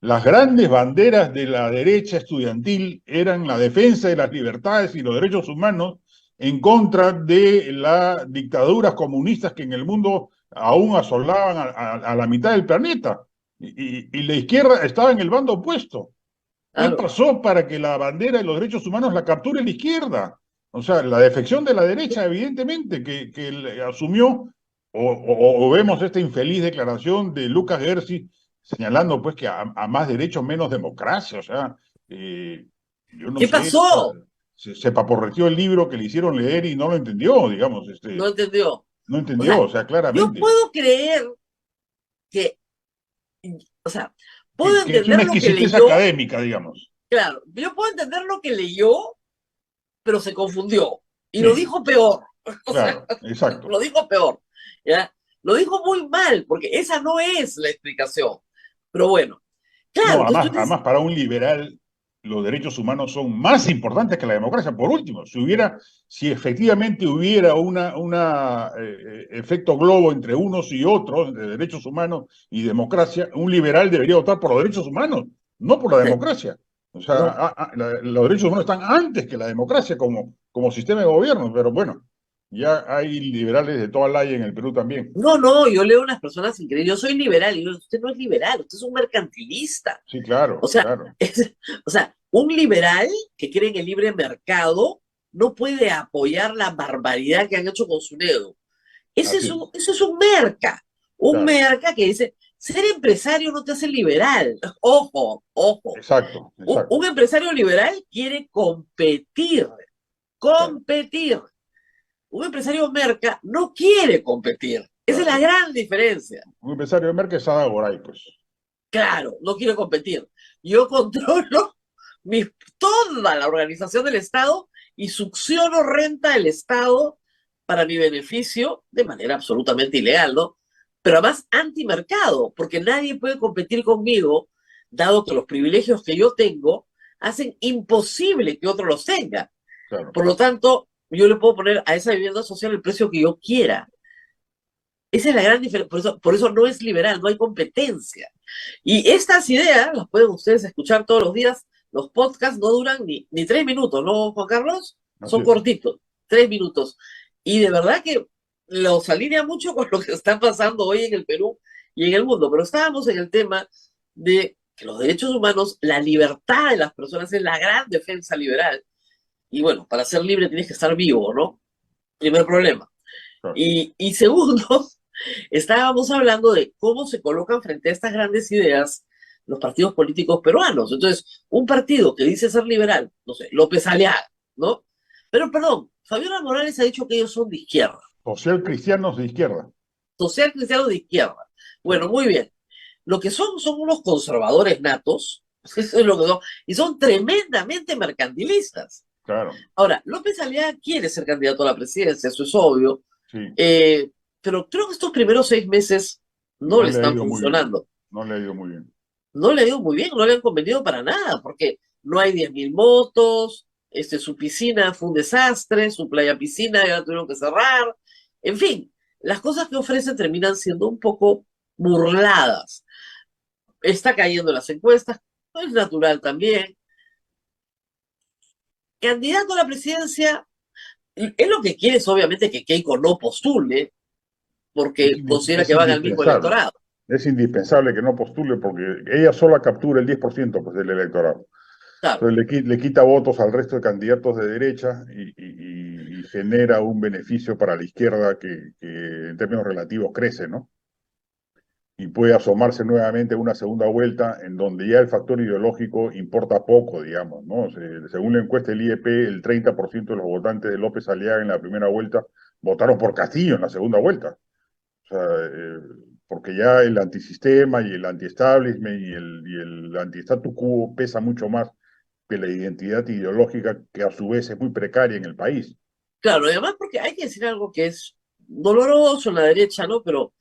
las grandes banderas de la derecha estudiantil eran la defensa de las libertades y los derechos humanos en contra de las dictaduras comunistas que en el mundo aún asolaban a la mitad del planeta. Y la izquierda estaba en el bando opuesto. ¿Qué Claro. pasó para que la bandera de los derechos humanos la capture la izquierda? O sea, la defección de la derecha, evidentemente, que asumió, o vemos esta infeliz declaración de Lucas Gersi señalando pues que a más derechos menos democracia. O sea, yo no ¿Qué sé, o sea, pasó? se paporreteó el libro que le hicieron leer y no lo entendió, digamos, No entendió. no O entendió, sea, o sea, yo claramente. puedo creer que, o sea, puedo Que es entender una lo que exquisitez leyó, académica, digamos. claro, yo puedo entender lo que leyó, pero se confundió y lo Sí, dijo peor. O sea, claro, exacto. lo dijo peor, ¿ya? Lo dijo muy mal, porque esa no es la explicación. Pero bueno, claro, No, entonces tú además, dices, para un liberal, los derechos humanos son más importantes que la democracia. Por último, si efectivamente hubiera una efecto globo entre unos y otros, de derechos humanos y democracia, un liberal debería votar por los derechos humanos, no por la democracia. O sea, no, los derechos humanos están antes que la democracia como sistema de gobierno, pero bueno, ya hay liberales de toda la en el Perú también. no, yo leo unas personas increíbles, yo soy liberal, y yo, usted no es liberal, usted es un mercantilista. Sí, O claro, sea, claro. o sea, un liberal que cree en el libre mercado no puede apoyar la barbaridad que han hecho con su dedo. Así es, Eso es un claro. merca que dice, ser empresario no te hace liberal. Ojo, ojo. Exacto, Un exacto. empresario liberal quiere competir, Claro. competir. Un empresario merca no quiere competir. Esa es la Claro. gran diferencia. Un empresario de merca es Ada Goray, pues. Claro, no quiere competir. Yo controlo mi, toda la organización del Estado y succiono renta del Estado para mi beneficio de manera absolutamente ilegal, ¿no? Pero además antimercado, porque nadie puede competir conmigo, dado que los privilegios que yo tengo hacen imposible que otro los tenga. Claro. Por lo tanto, yo le puedo poner a esa vivienda social el precio que yo quiera. Esa es la gran diferencia. Por eso no es liberal, no hay competencia. Y estas ideas las pueden ustedes escuchar todos los días. Los podcasts no duran ni 3 minutos, ¿no, Juan Carlos? Así Son es. cortitos, 3 minutos. Y de verdad que los alinea mucho con lo que está pasando hoy en el Perú y en el mundo. Pero estábamos en el tema de que los derechos humanos, la libertad de las personas es la gran defensa liberal. Y bueno, para ser libre tienes que estar vivo, ¿no? Primer problema. Claro. Y segundo, estábamos hablando de cómo se colocan frente a estas grandes ideas los partidos políticos peruanos. Entonces, un partido que dice ser liberal, no sé, López Aliaga, ¿no? Pero, perdón, Fabiola Morales ha dicho que ellos son de izquierda, Social cristianos de izquierda. social cristiano de izquierda. Bueno, muy bien. Lo que son unos conservadores natos, eso es lo que son, y son tremendamente mercantilistas. Claro, Ahora, López Aliaga quiere ser candidato a la presidencia, eso es obvio, sí. pero creo que estos primeros 6 meses no No le le ha están ido muy bien. funcionando. No le ha ido muy bien. No le ha ido muy bien, no le han convenido para nada, porque no hay 10.000 motos, su piscina fue un desastre, su playa piscina ya la tuvieron que cerrar, en fin, las cosas que ofrecen terminan siendo un poco burladas. Está cayendo en las encuestas, no es natural también. Candidato a la presidencia, es lo que quiere es obviamente que Keiko no postule, porque considera Es que van al mismo indispensable. electorado. Es indispensable que no postule porque ella sola captura el 10% pues, del electorado. Claro, Entonces le quita votos al resto de candidatos de derecha y genera un beneficio para la izquierda que en términos relativos crece, ¿no? Y puede asomarse nuevamente a una segunda vuelta en donde ya el factor ideológico importa poco, digamos, ¿no? Según la encuesta del IEP, el 30% de los votantes de López Aliaga en la primera vuelta votaron por Castillo en la segunda vuelta. O sea, porque ya el antisistema y el anti-establishment y el anti-statu quo pesa mucho más que la identidad ideológica que a su vez es muy precaria en el país. claro, y además porque hay que decir algo que es doloroso en la derecha, ¿no? Pero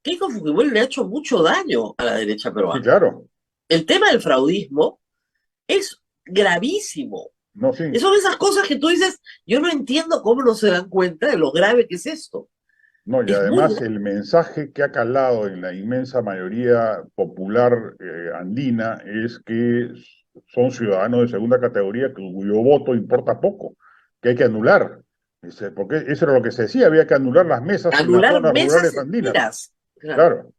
Keiko Fujimori le ha hecho mucho daño a la derecha Sí, peruana. claro. El tema del fraudismo es gravísimo. No, sí. Y son esas cosas que tú dices, yo no entiendo cómo no se dan cuenta de lo grave que es esto. No, y Es muy además grave. el mensaje que ha calado en la inmensa mayoría popular andina es que son ciudadanos de segunda categoría cuyo voto importa poco, que hay que anular. Porque eso era lo que se decía, había que anular las mesas en las Anular zonas mesas rurales andinas. enteras, claro, Claro,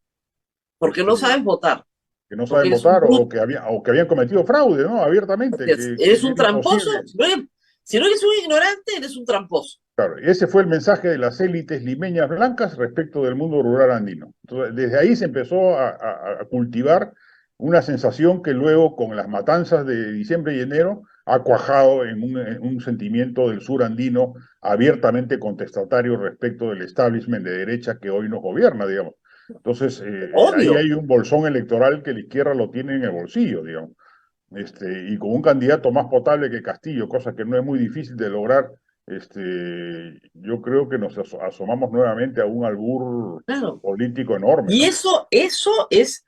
porque no sabes votar, que no porque saben eres un votar bruto, o que habían cometido fraude, ¿no? Abiertamente, que eres un era tramposo. imposible. Si no eres un ignorante, eres un tramposo. Claro, ese fue el mensaje de las élites limeñas blancas respecto del mundo rural andino. Entonces, desde ahí se empezó a cultivar una sensación que luego, con las matanzas de diciembre y enero, ha cuajado en un sentimiento del sur andino abiertamente contestatario respecto del establishment de derecha que hoy nos gobierna, digamos. Entonces, ahí Obvio. hay un bolsón electoral que la izquierda lo tiene en el bolsillo, digamos. Y con un candidato más potable que Castillo, cosa que no es muy difícil de lograr, yo creo que nos asomamos nuevamente a un albur Claro. político enorme, Y ¿no? eso es,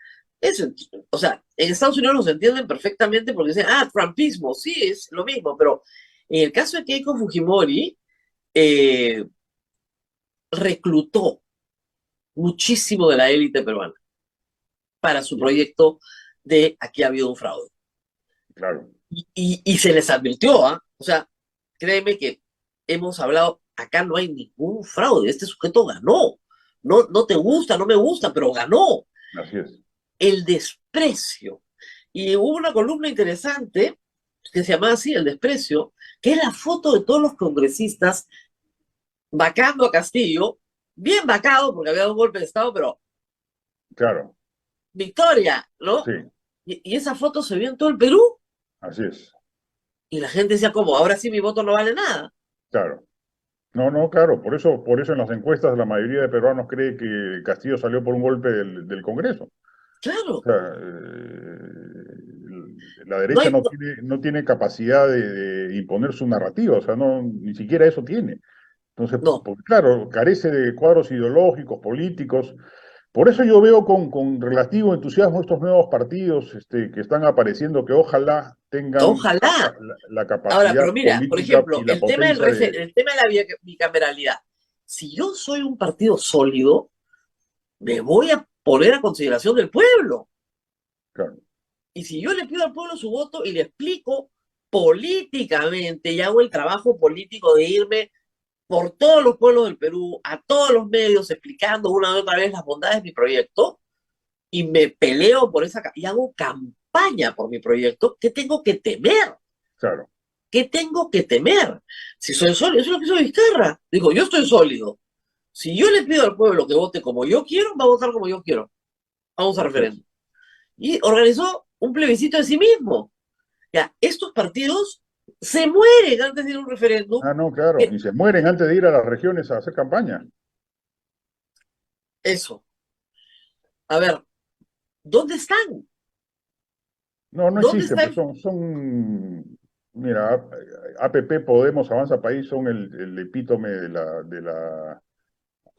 o sea, en Estados Unidos nos entienden perfectamente porque dicen, trumpismo, sí, es lo mismo, pero en el caso de Keiko Fujimori, eh, reclutó muchísimo de la élite peruana para su Sí, proyecto de aquí ha habido un fraude. claro, Y se les advirtió, ¿ah? O sea, créeme que hemos hablado, acá no hay ningún fraude, este sujeto ganó. No, no te gusta, no me gusta, pero ganó. así es. El desprecio. Y hubo una columna interesante que se llamaba así, El desprecio, que es la foto de todos los congresistas vacando a Castillo, bien vacado porque había dado un golpe de Estado, pero Claro, victoria, ¿no? sí, Y esa foto se vio en todo el Perú así es. y la gente decía, ¿cómo? Ahora sí mi voto no vale nada. Claro. No, no, claro, por eso en las encuestas la mayoría de peruanos cree que Castillo salió por un golpe del Congreso. O Claro, sea, la no derecha hay, no tiene capacidad de imponer su narrativa, o sea, no, ni siquiera eso tiene. Entonces, no, pues, claro, carece de cuadros ideológicos, políticos. Por eso yo veo con relativo entusiasmo estos nuevos partidos que están apareciendo, que ojalá tengan ojalá. la Ahora, capacidad pero mira, por política ejemplo, y la potencia de... el tema de la bicameralidad. Si yo soy un partido sólido, me voy a poner a consideración del pueblo. Claro, Y si yo le pido al pueblo su voto y le explico políticamente y hago el trabajo político de irme por todos los pueblos del Perú, a todos los medios, explicando una y otra vez las bondades de mi proyecto, y me peleo por y hago campaña por mi proyecto, ¿qué tengo que temer? claro, ¿Qué tengo que temer? Si soy sólido, eso es lo que hizo Vizcarra. Digo, yo estoy sólido. Si yo le pido al pueblo que vote como yo quiero, va a votar como yo quiero. Vamos a así es. referéndum. Y organizó un plebiscito de sí mismo. Ya, estos partidos se mueren antes de ir a un referéndum. Ah, no, claro. Y se mueren antes de ir a las regiones a hacer campaña. Eso. A ver, ¿dónde están? No, no ¿Dónde existen, pues están? mira, APP, Podemos, Avanza País son el epítome de la.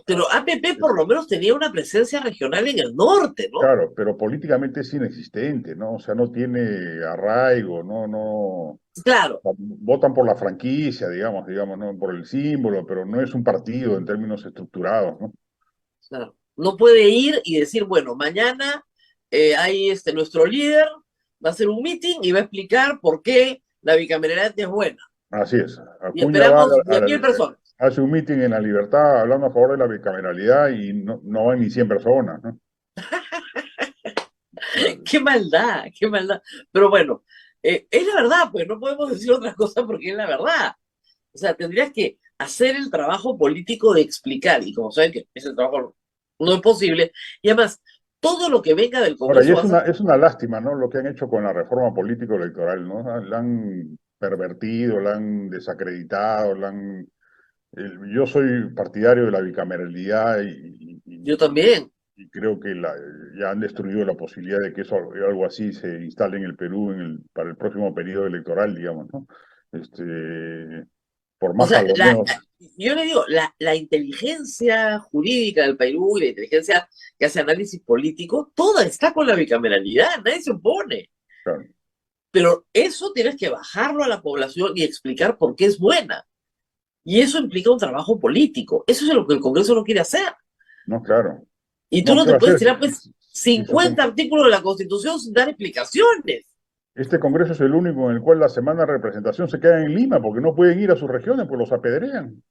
Pero APP por lo menos tenía una presencia regional en el norte, ¿no? Claro, pero políticamente es inexistente, ¿no? O sea, no tiene arraigo, no. Claro, Votan por la franquicia, digamos, ¿no? Por el símbolo, pero no es un partido en términos estructurados, ¿no? claro. No puede ir y decir, bueno, mañana hay nuestro líder va a hacer un meeting y va a explicar por qué la bicameralidad es buena. Así es. Y Acuña va esperamos 10.000 personas. hace un mitin en la Libertad hablando a favor de la bicameralidad y no van ni 100 personas, ¿no? Claro. Qué maldad, qué maldad. Pero bueno, es la verdad, pues no podemos decir otra cosa porque es la verdad. O sea, tendrías que hacer el trabajo político de explicar, y como saben que ese trabajo no es posible, y además, todo lo que venga del Ahora, y Congreso va a ser... es una lástima, ¿no? Lo que han hecho con la reforma político-electoral, ¿no? La han pervertido, la han desacreditado, yo soy partidario de la bicameralidad Yo también, y creo que ya han destruido la posibilidad de que algo así se instale en el Perú para el próximo periodo electoral, digamos, ¿no? Por o más sea, jaloneos. yo le digo, la inteligencia jurídica del Perú y la inteligencia que hace análisis político, toda está con la bicameralidad, nadie se opone. Claro, Pero eso tienes que bajarlo a la población y explicar por qué es buena. Y eso implica un trabajo político. Eso es lo que el Congreso no quiere hacer. no, claro. Y tú No, no ¿qué te va a puedes hacer? tirar pues Si su 50 artículos de la Constitución sin dar explicaciones. Este congreso es el único en el cual la semana de representación se queda en Lima porque no pueden ir a sus regiones, pues los apedrean.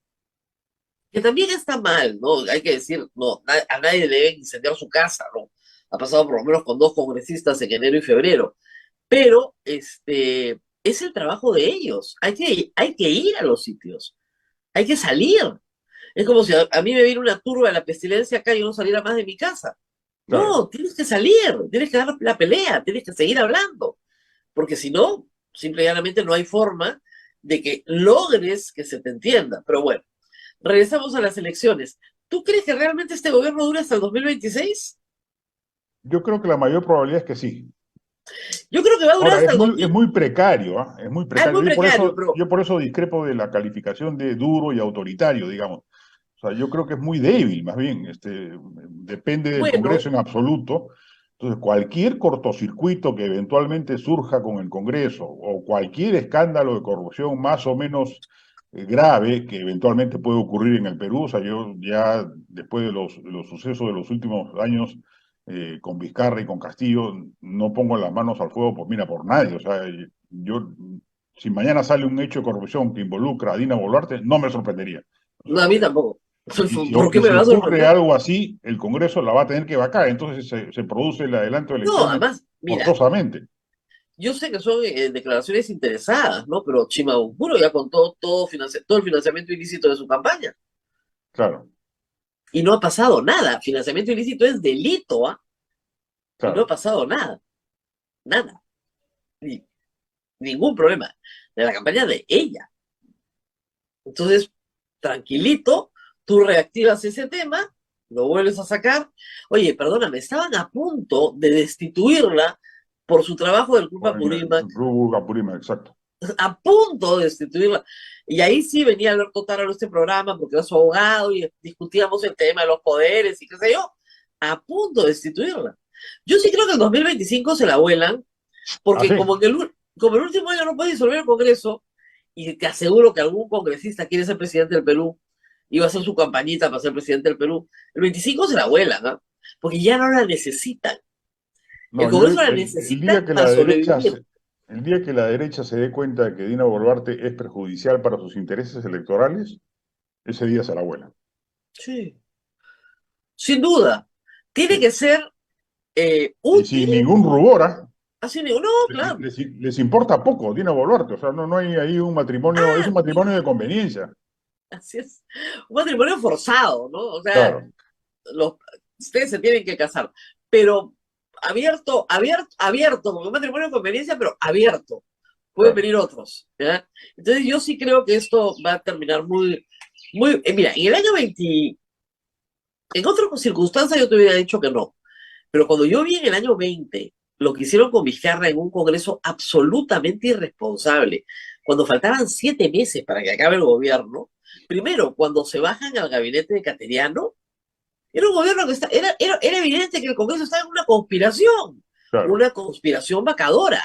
Que también está mal, ¿no? Hay que decir, no, a nadie le deben incendiar su casa, ¿no? Ha pasado por lo menos con 2 congresistas en enero y febrero. Pero es el trabajo de ellos. Hay que ir a los sitios. Hay que salir. Es como si a mí me viene una turba de la pestilencia acá y yo no saliera más de mi casa. Claro. No, tienes que salir, tienes que dar la pelea, tienes que seguir hablando, porque si no, simple y llanamente no hay forma de que logres que se te entienda. Pero bueno, regresamos a las elecciones. ¿Tú crees que realmente este gobierno dura hasta el 2026? Yo creo que la mayor probabilidad es que sí. Yo creo que va a durar Ahora, hasta el es 2000. muy precario, ¿ah? Es muy Ah, es precario. muy precario, pero Yo por eso discrepo de la calificación de duro y autoritario, digamos. O sea, yo creo que es muy débil, más bien. Depende del bueno, Congreso en absoluto. Entonces, cualquier cortocircuito que eventualmente surja con el Congreso o cualquier escándalo de corrupción más o menos grave que eventualmente puede ocurrir en el Perú, o sea, yo ya después de los sucesos de los últimos años con Vizcarra y con Castillo, no pongo las manos al fuego, pues mira, por nadie. O sea, si mañana sale un hecho de corrupción que involucra a Dina Boluarte, no me sorprendería. O no, sea, a mí tampoco. y si, ¿Por qué y me si va a ocurre sorprender? algo así, el Congreso la va a tener que vacar. Entonces se produce el adelanto de No, elecciones además, mira, forzosamente. yo sé que son declaraciones interesadas, ¿no? Pero Chimabukuro ya contó todo el financiamiento ilícito de su campaña. Claro, Y no ha pasado nada. Financiamiento ilícito es delito, ¿ah? Y no ha claro. pasado nada. Nada. Ni, ningún problema. De la campaña de ella. Entonces, tranquilito, tú reactivas ese tema, lo vuelves a sacar. Oye, perdóname, estaban a punto de destituirla por su trabajo del Grupo En Apurímac, el Club Apurímac, exacto. a punto de destituirla. Y ahí sí venía Alberto Táraro a este programa porque era su abogado y discutíamos el tema de los poderes y qué sé yo, a punto de destituirla. Yo sí creo que en 2025 se la vuelan, porque Así. como el último año no puede disolver el Congreso, y te aseguro que algún congresista quiere ser presidente del Perú y va a hacer su campañita para ser presidente del Perú, el 25 se la vuelan, ¿no? Porque ya no la necesitan. El No, Congreso la el día necesita que para la derecha sobrevivir. el día que la derecha se dé cuenta de que Dina Boluarte es perjudicial para sus intereses electorales, ese día se la vuela. Sí, sin duda. Tiene Sí. que ser Y útil. sin ningún rubor, ¿ah? Así digo, no, Les, claro, les- les importa poco Dina Boluarte, o sea, no hay ahí un matrimonio, es un matrimonio de conveniencia. así es. Un matrimonio forzado, ¿no? O sea, Claro, los, ustedes se tienen que casar. Pero abierto, como un matrimonio de conveniencia, pero abierto. Pueden venir otros, ¿ya? Entonces yo sí creo que esto va a terminar mira, en el año 20, en otras circunstancias yo te hubiera dicho que no, pero cuando yo vi en el año 20 lo que hicieron con Vizcarra en un congreso absolutamente irresponsable, cuando faltaban 7 meses para que acabe el gobierno, primero, cuando se bajan al gabinete de Cateriano, era un gobierno que era evidente que el Congreso estaba en Claro. una conspiración vacadora,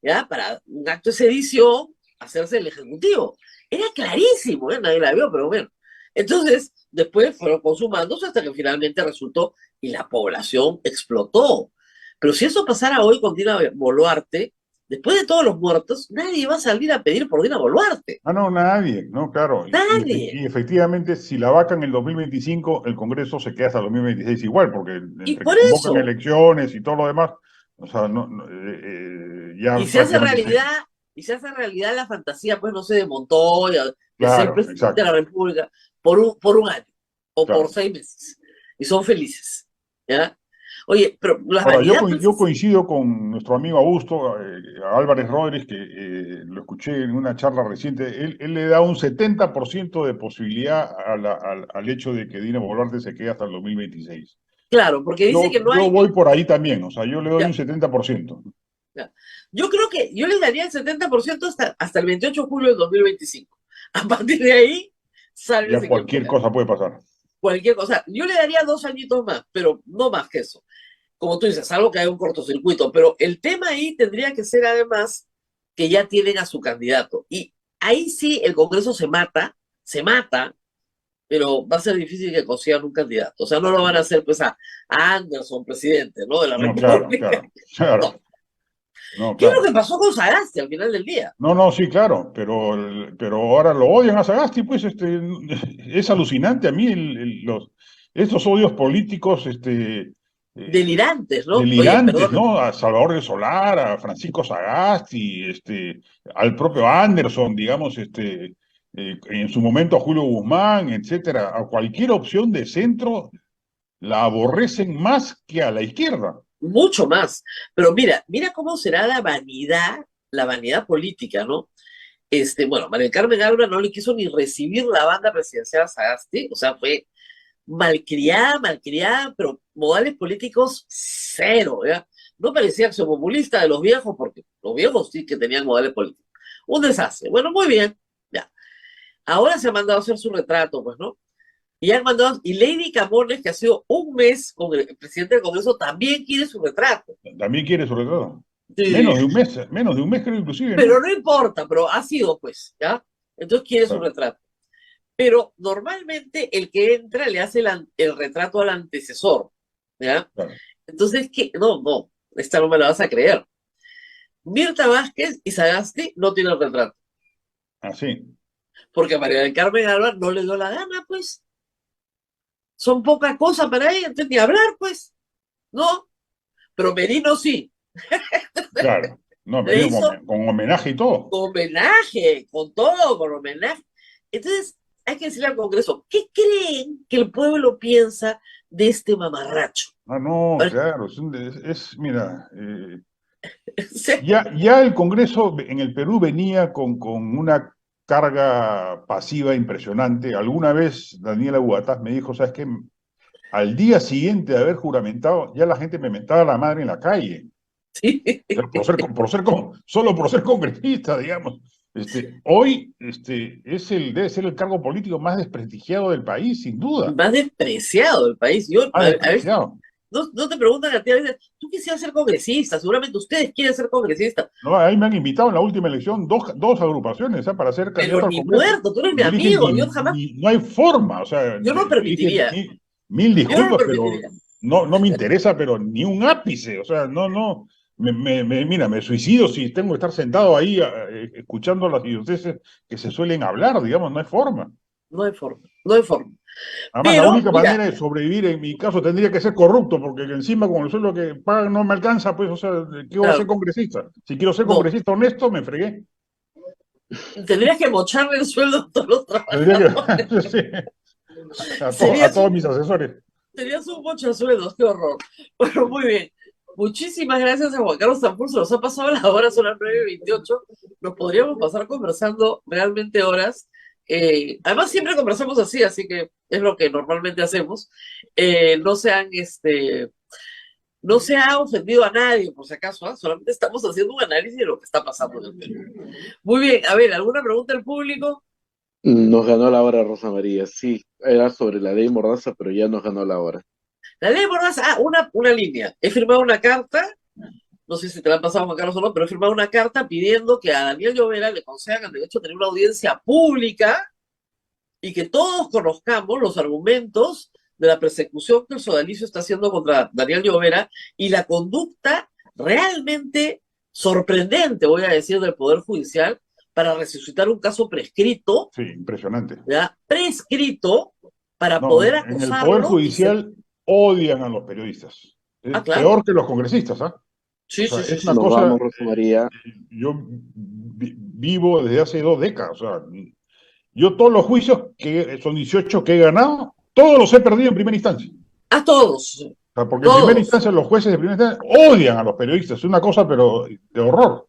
¿ya? Para un acto de sedición, hacerse el Ejecutivo. Era clarísimo, ¿eh? Nadie la vio, pero bueno. Entonces, después fueron consumándose hasta que finalmente resultó y la población explotó. Pero si eso pasara hoy con Dina Boluarte, después de todos los muertos, nadie va a salir a pedir por Dina Boluarte. Ah, no, nadie, no, claro. Nadie. Y efectivamente, si la vacan en el 2025, el Congreso se queda hasta el 2026 igual, porque Y entre por que convocan eso, elecciones y todo lo demás, o sea, ya y se hace prácticamente realidad la fantasía, pues no sé, de Montoya, de ser Claro, presidente de exacto, la República por un año o por claro. 6 meses. Y son felices. ¿Ya? Oye, pero la Ahora, vanidad, pues, yo coincido con nuestro amigo Augusto Álvarez Rodríguez, que lo escuché en una charla reciente. Él le da un 70% de posibilidad al hecho de que Dina Boluarte se quede hasta el 2026. claro, porque dice que no Yo hay. voy por ahí también, o sea, yo le doy un Ya, 70%. ya. Yo creo que yo le daría el 70% hasta el 28 de julio del 2025. A partir de ahí, Ya sálvese quien cualquier pueda. cosa puede pasar. Cualquier cosa. Yo le daría 2 añitos más, pero no más que eso. Como tú dices, algo que haya un cortocircuito, pero el tema ahí tendría que ser además que ya tienen a su candidato. Y ahí sí el Congreso se mata, pero va a ser difícil que consigan un candidato. O sea, no lo van a hacer pues a Anderson, presidente, ¿no? De la No, claro, República. claro, claro. No. No, ¿Qué es lo claro. que pasó con Sagasti al final del día? No, no, sí, claro, pero ahora lo odian a Sagasti, pues es alucinante a mí estos odios políticos Delirantes, ¿no? Oye, delirantes, perdón, ¿no? A Salvador de Solar, a Francisco Sagasti, al propio Anderson, digamos, en su momento a Julio Guzmán, etcétera, a cualquier opción de centro la aborrecen más que a la izquierda. mucho más. Pero mira cómo será la vanidad política, ¿no? Bueno, María del Carmen Alba no le quiso ni recibir la banda presidencial a Sagasti, o sea, fue malcriada, pero modales políticos cero, ¿ya? No parecía acción populista de los viejos, porque los viejos sí que tenían modales políticos. Un desastre. Bueno, muy bien, ya. Ahora se ha mandado a hacer su retrato, pues, ¿no? Y Lady Camones, que ha sido un mes con el presidente del Congreso, también quiere su retrato. También quiere sobre todo. Sí, Menos de un mes creo inclusive, pero ¿no? no importa, pero ha sido, pues, ¿ya? Entonces quiere su Claro. retrato. Pero normalmente el que entra le hace el retrato al antecesor, ¿ya? Claro. Entonces, ¿qué? No, esta no me la vas a creer. Mirta Vázquez y Sagasti no tienen retrato, Así. porque a María del Carmen Alba no le dio la gana, pues. Son poca cosa para ella, entonces ni hablar, pues. No, pero Merino sí. Claro. No, Le venido hizo con homenaje y todo. homenaje, con todo, con homenaje. Entonces, hay que decirle al Congreso, ¿qué creen que el pueblo piensa de este mamarracho? Ah, no, claro. Mira, Sí, ya el Congreso en el Perú venía con una carga pasiva impresionante. Alguna vez Daniela Bugatás me dijo, ¿sabes qué? Al día siguiente de haber juramentado, ya la gente me mentaba la madre en la calle. sí. O sea, solo por ser congresista, digamos. Hoy debe ser el cargo político más desprestigiado del país, sin duda. Más despreciado del país. Más A veces, despreciado. no te preguntan a ti, a veces, tú quisieras ser congresista, seguramente ustedes quieren ser congresistas, No, ahí me han invitado en la última elección dos agrupaciones, para ser pero candidato al ni Congreso. muerto, tú eres Y mi yo le dije, amigo, yo jamás, no hay forma, o sea, yo no le dije, permitiría, mil yo no lo disculpas, pero permitiría. no me interesa, pero ni un ápice, o sea, no, mira, me suicido si tengo que estar sentado ahí escuchando las idioteces que se suelen hablar, digamos, no hay forma. No hay forma, no hay forma. Además, la Pero, única mira, manera de sobrevivir en mi caso tendría que ser corrupto, porque encima con el sueldo que pagan no me alcanza, pues, o sea, ¿qué voy a ser claro, congresista? Si quiero ser no, congresista honesto, me fregué. tendrías que mocharle el sueldo a todos los trabajadores. Tendría que, sí, a Serías todos un, mis asesores. serías un mochazuelos, qué horror. Bueno, muy bien. Muchísimas gracias a Juan Carlos Tampur. Se nos ha pasado la hora, son las 9:28. Nos podríamos pasar conversando realmente horas. Además, siempre conversamos así que es lo que normalmente hacemos. No se han, no se ha ofendido a nadie, por si acaso, ¿ah? Solamente estamos haciendo un análisis de lo que está pasando en el Perú. Muy bien, a ver, ¿alguna pregunta del público? Nos ganó la hora, Rosa María. Sí, era sobre la ley Mordaza, pero ya nos ganó la hora. La ley Mordaza, una línea. He firmado una carta, no sé si te la han pasado, Juan Carlos, o no, pero he firmado una carta pidiendo que a Daniel Llovera le concedan el derecho a tener una audiencia pública y que todos conozcamos los argumentos de la persecución que el sodalicio está haciendo contra Daniel Llovera y la conducta realmente sorprendente, voy a decir, del Poder Judicial para resucitar un caso prescrito. Sí, impresionante. ¿Ya? Prescrito para No, poder en el acusarlo. Poder Judicial odian a los periodistas. Es claro. peor que los congresistas, ¿ah? Sí, O sea, sí, es sí. una Nos cosa. vamos, Rosa María. Yo vivo desde hace 2 décadas. O sea, yo todos los juicios, que son 18 que he ganado, todos los he perdido en primera instancia. A todos. O sea, porque Todos. en primera instancia los jueces de primera instancia odian a los periodistas. Es una cosa, pero de horror.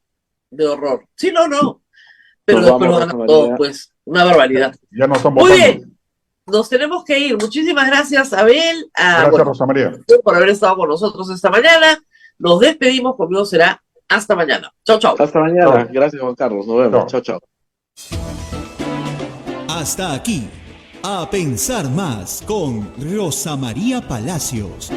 De horror. Sí, no. Pero Nos después vamos, lo ganan Rosa todo, María. pues. Una barbaridad. Ya no están Muy votando. bien. Nos tenemos que ir. Muchísimas gracias, Abel. Gracias, Rosa María. Por haber estado con nosotros esta mañana. Nos despedimos. Conmigo será hasta mañana. Chau, chau. Hasta mañana. Chao. Gracias, Juan Carlos. Nos vemos. Chao. Chao, chao. Hasta aquí, A Pensar Más con Rosa María Palacios.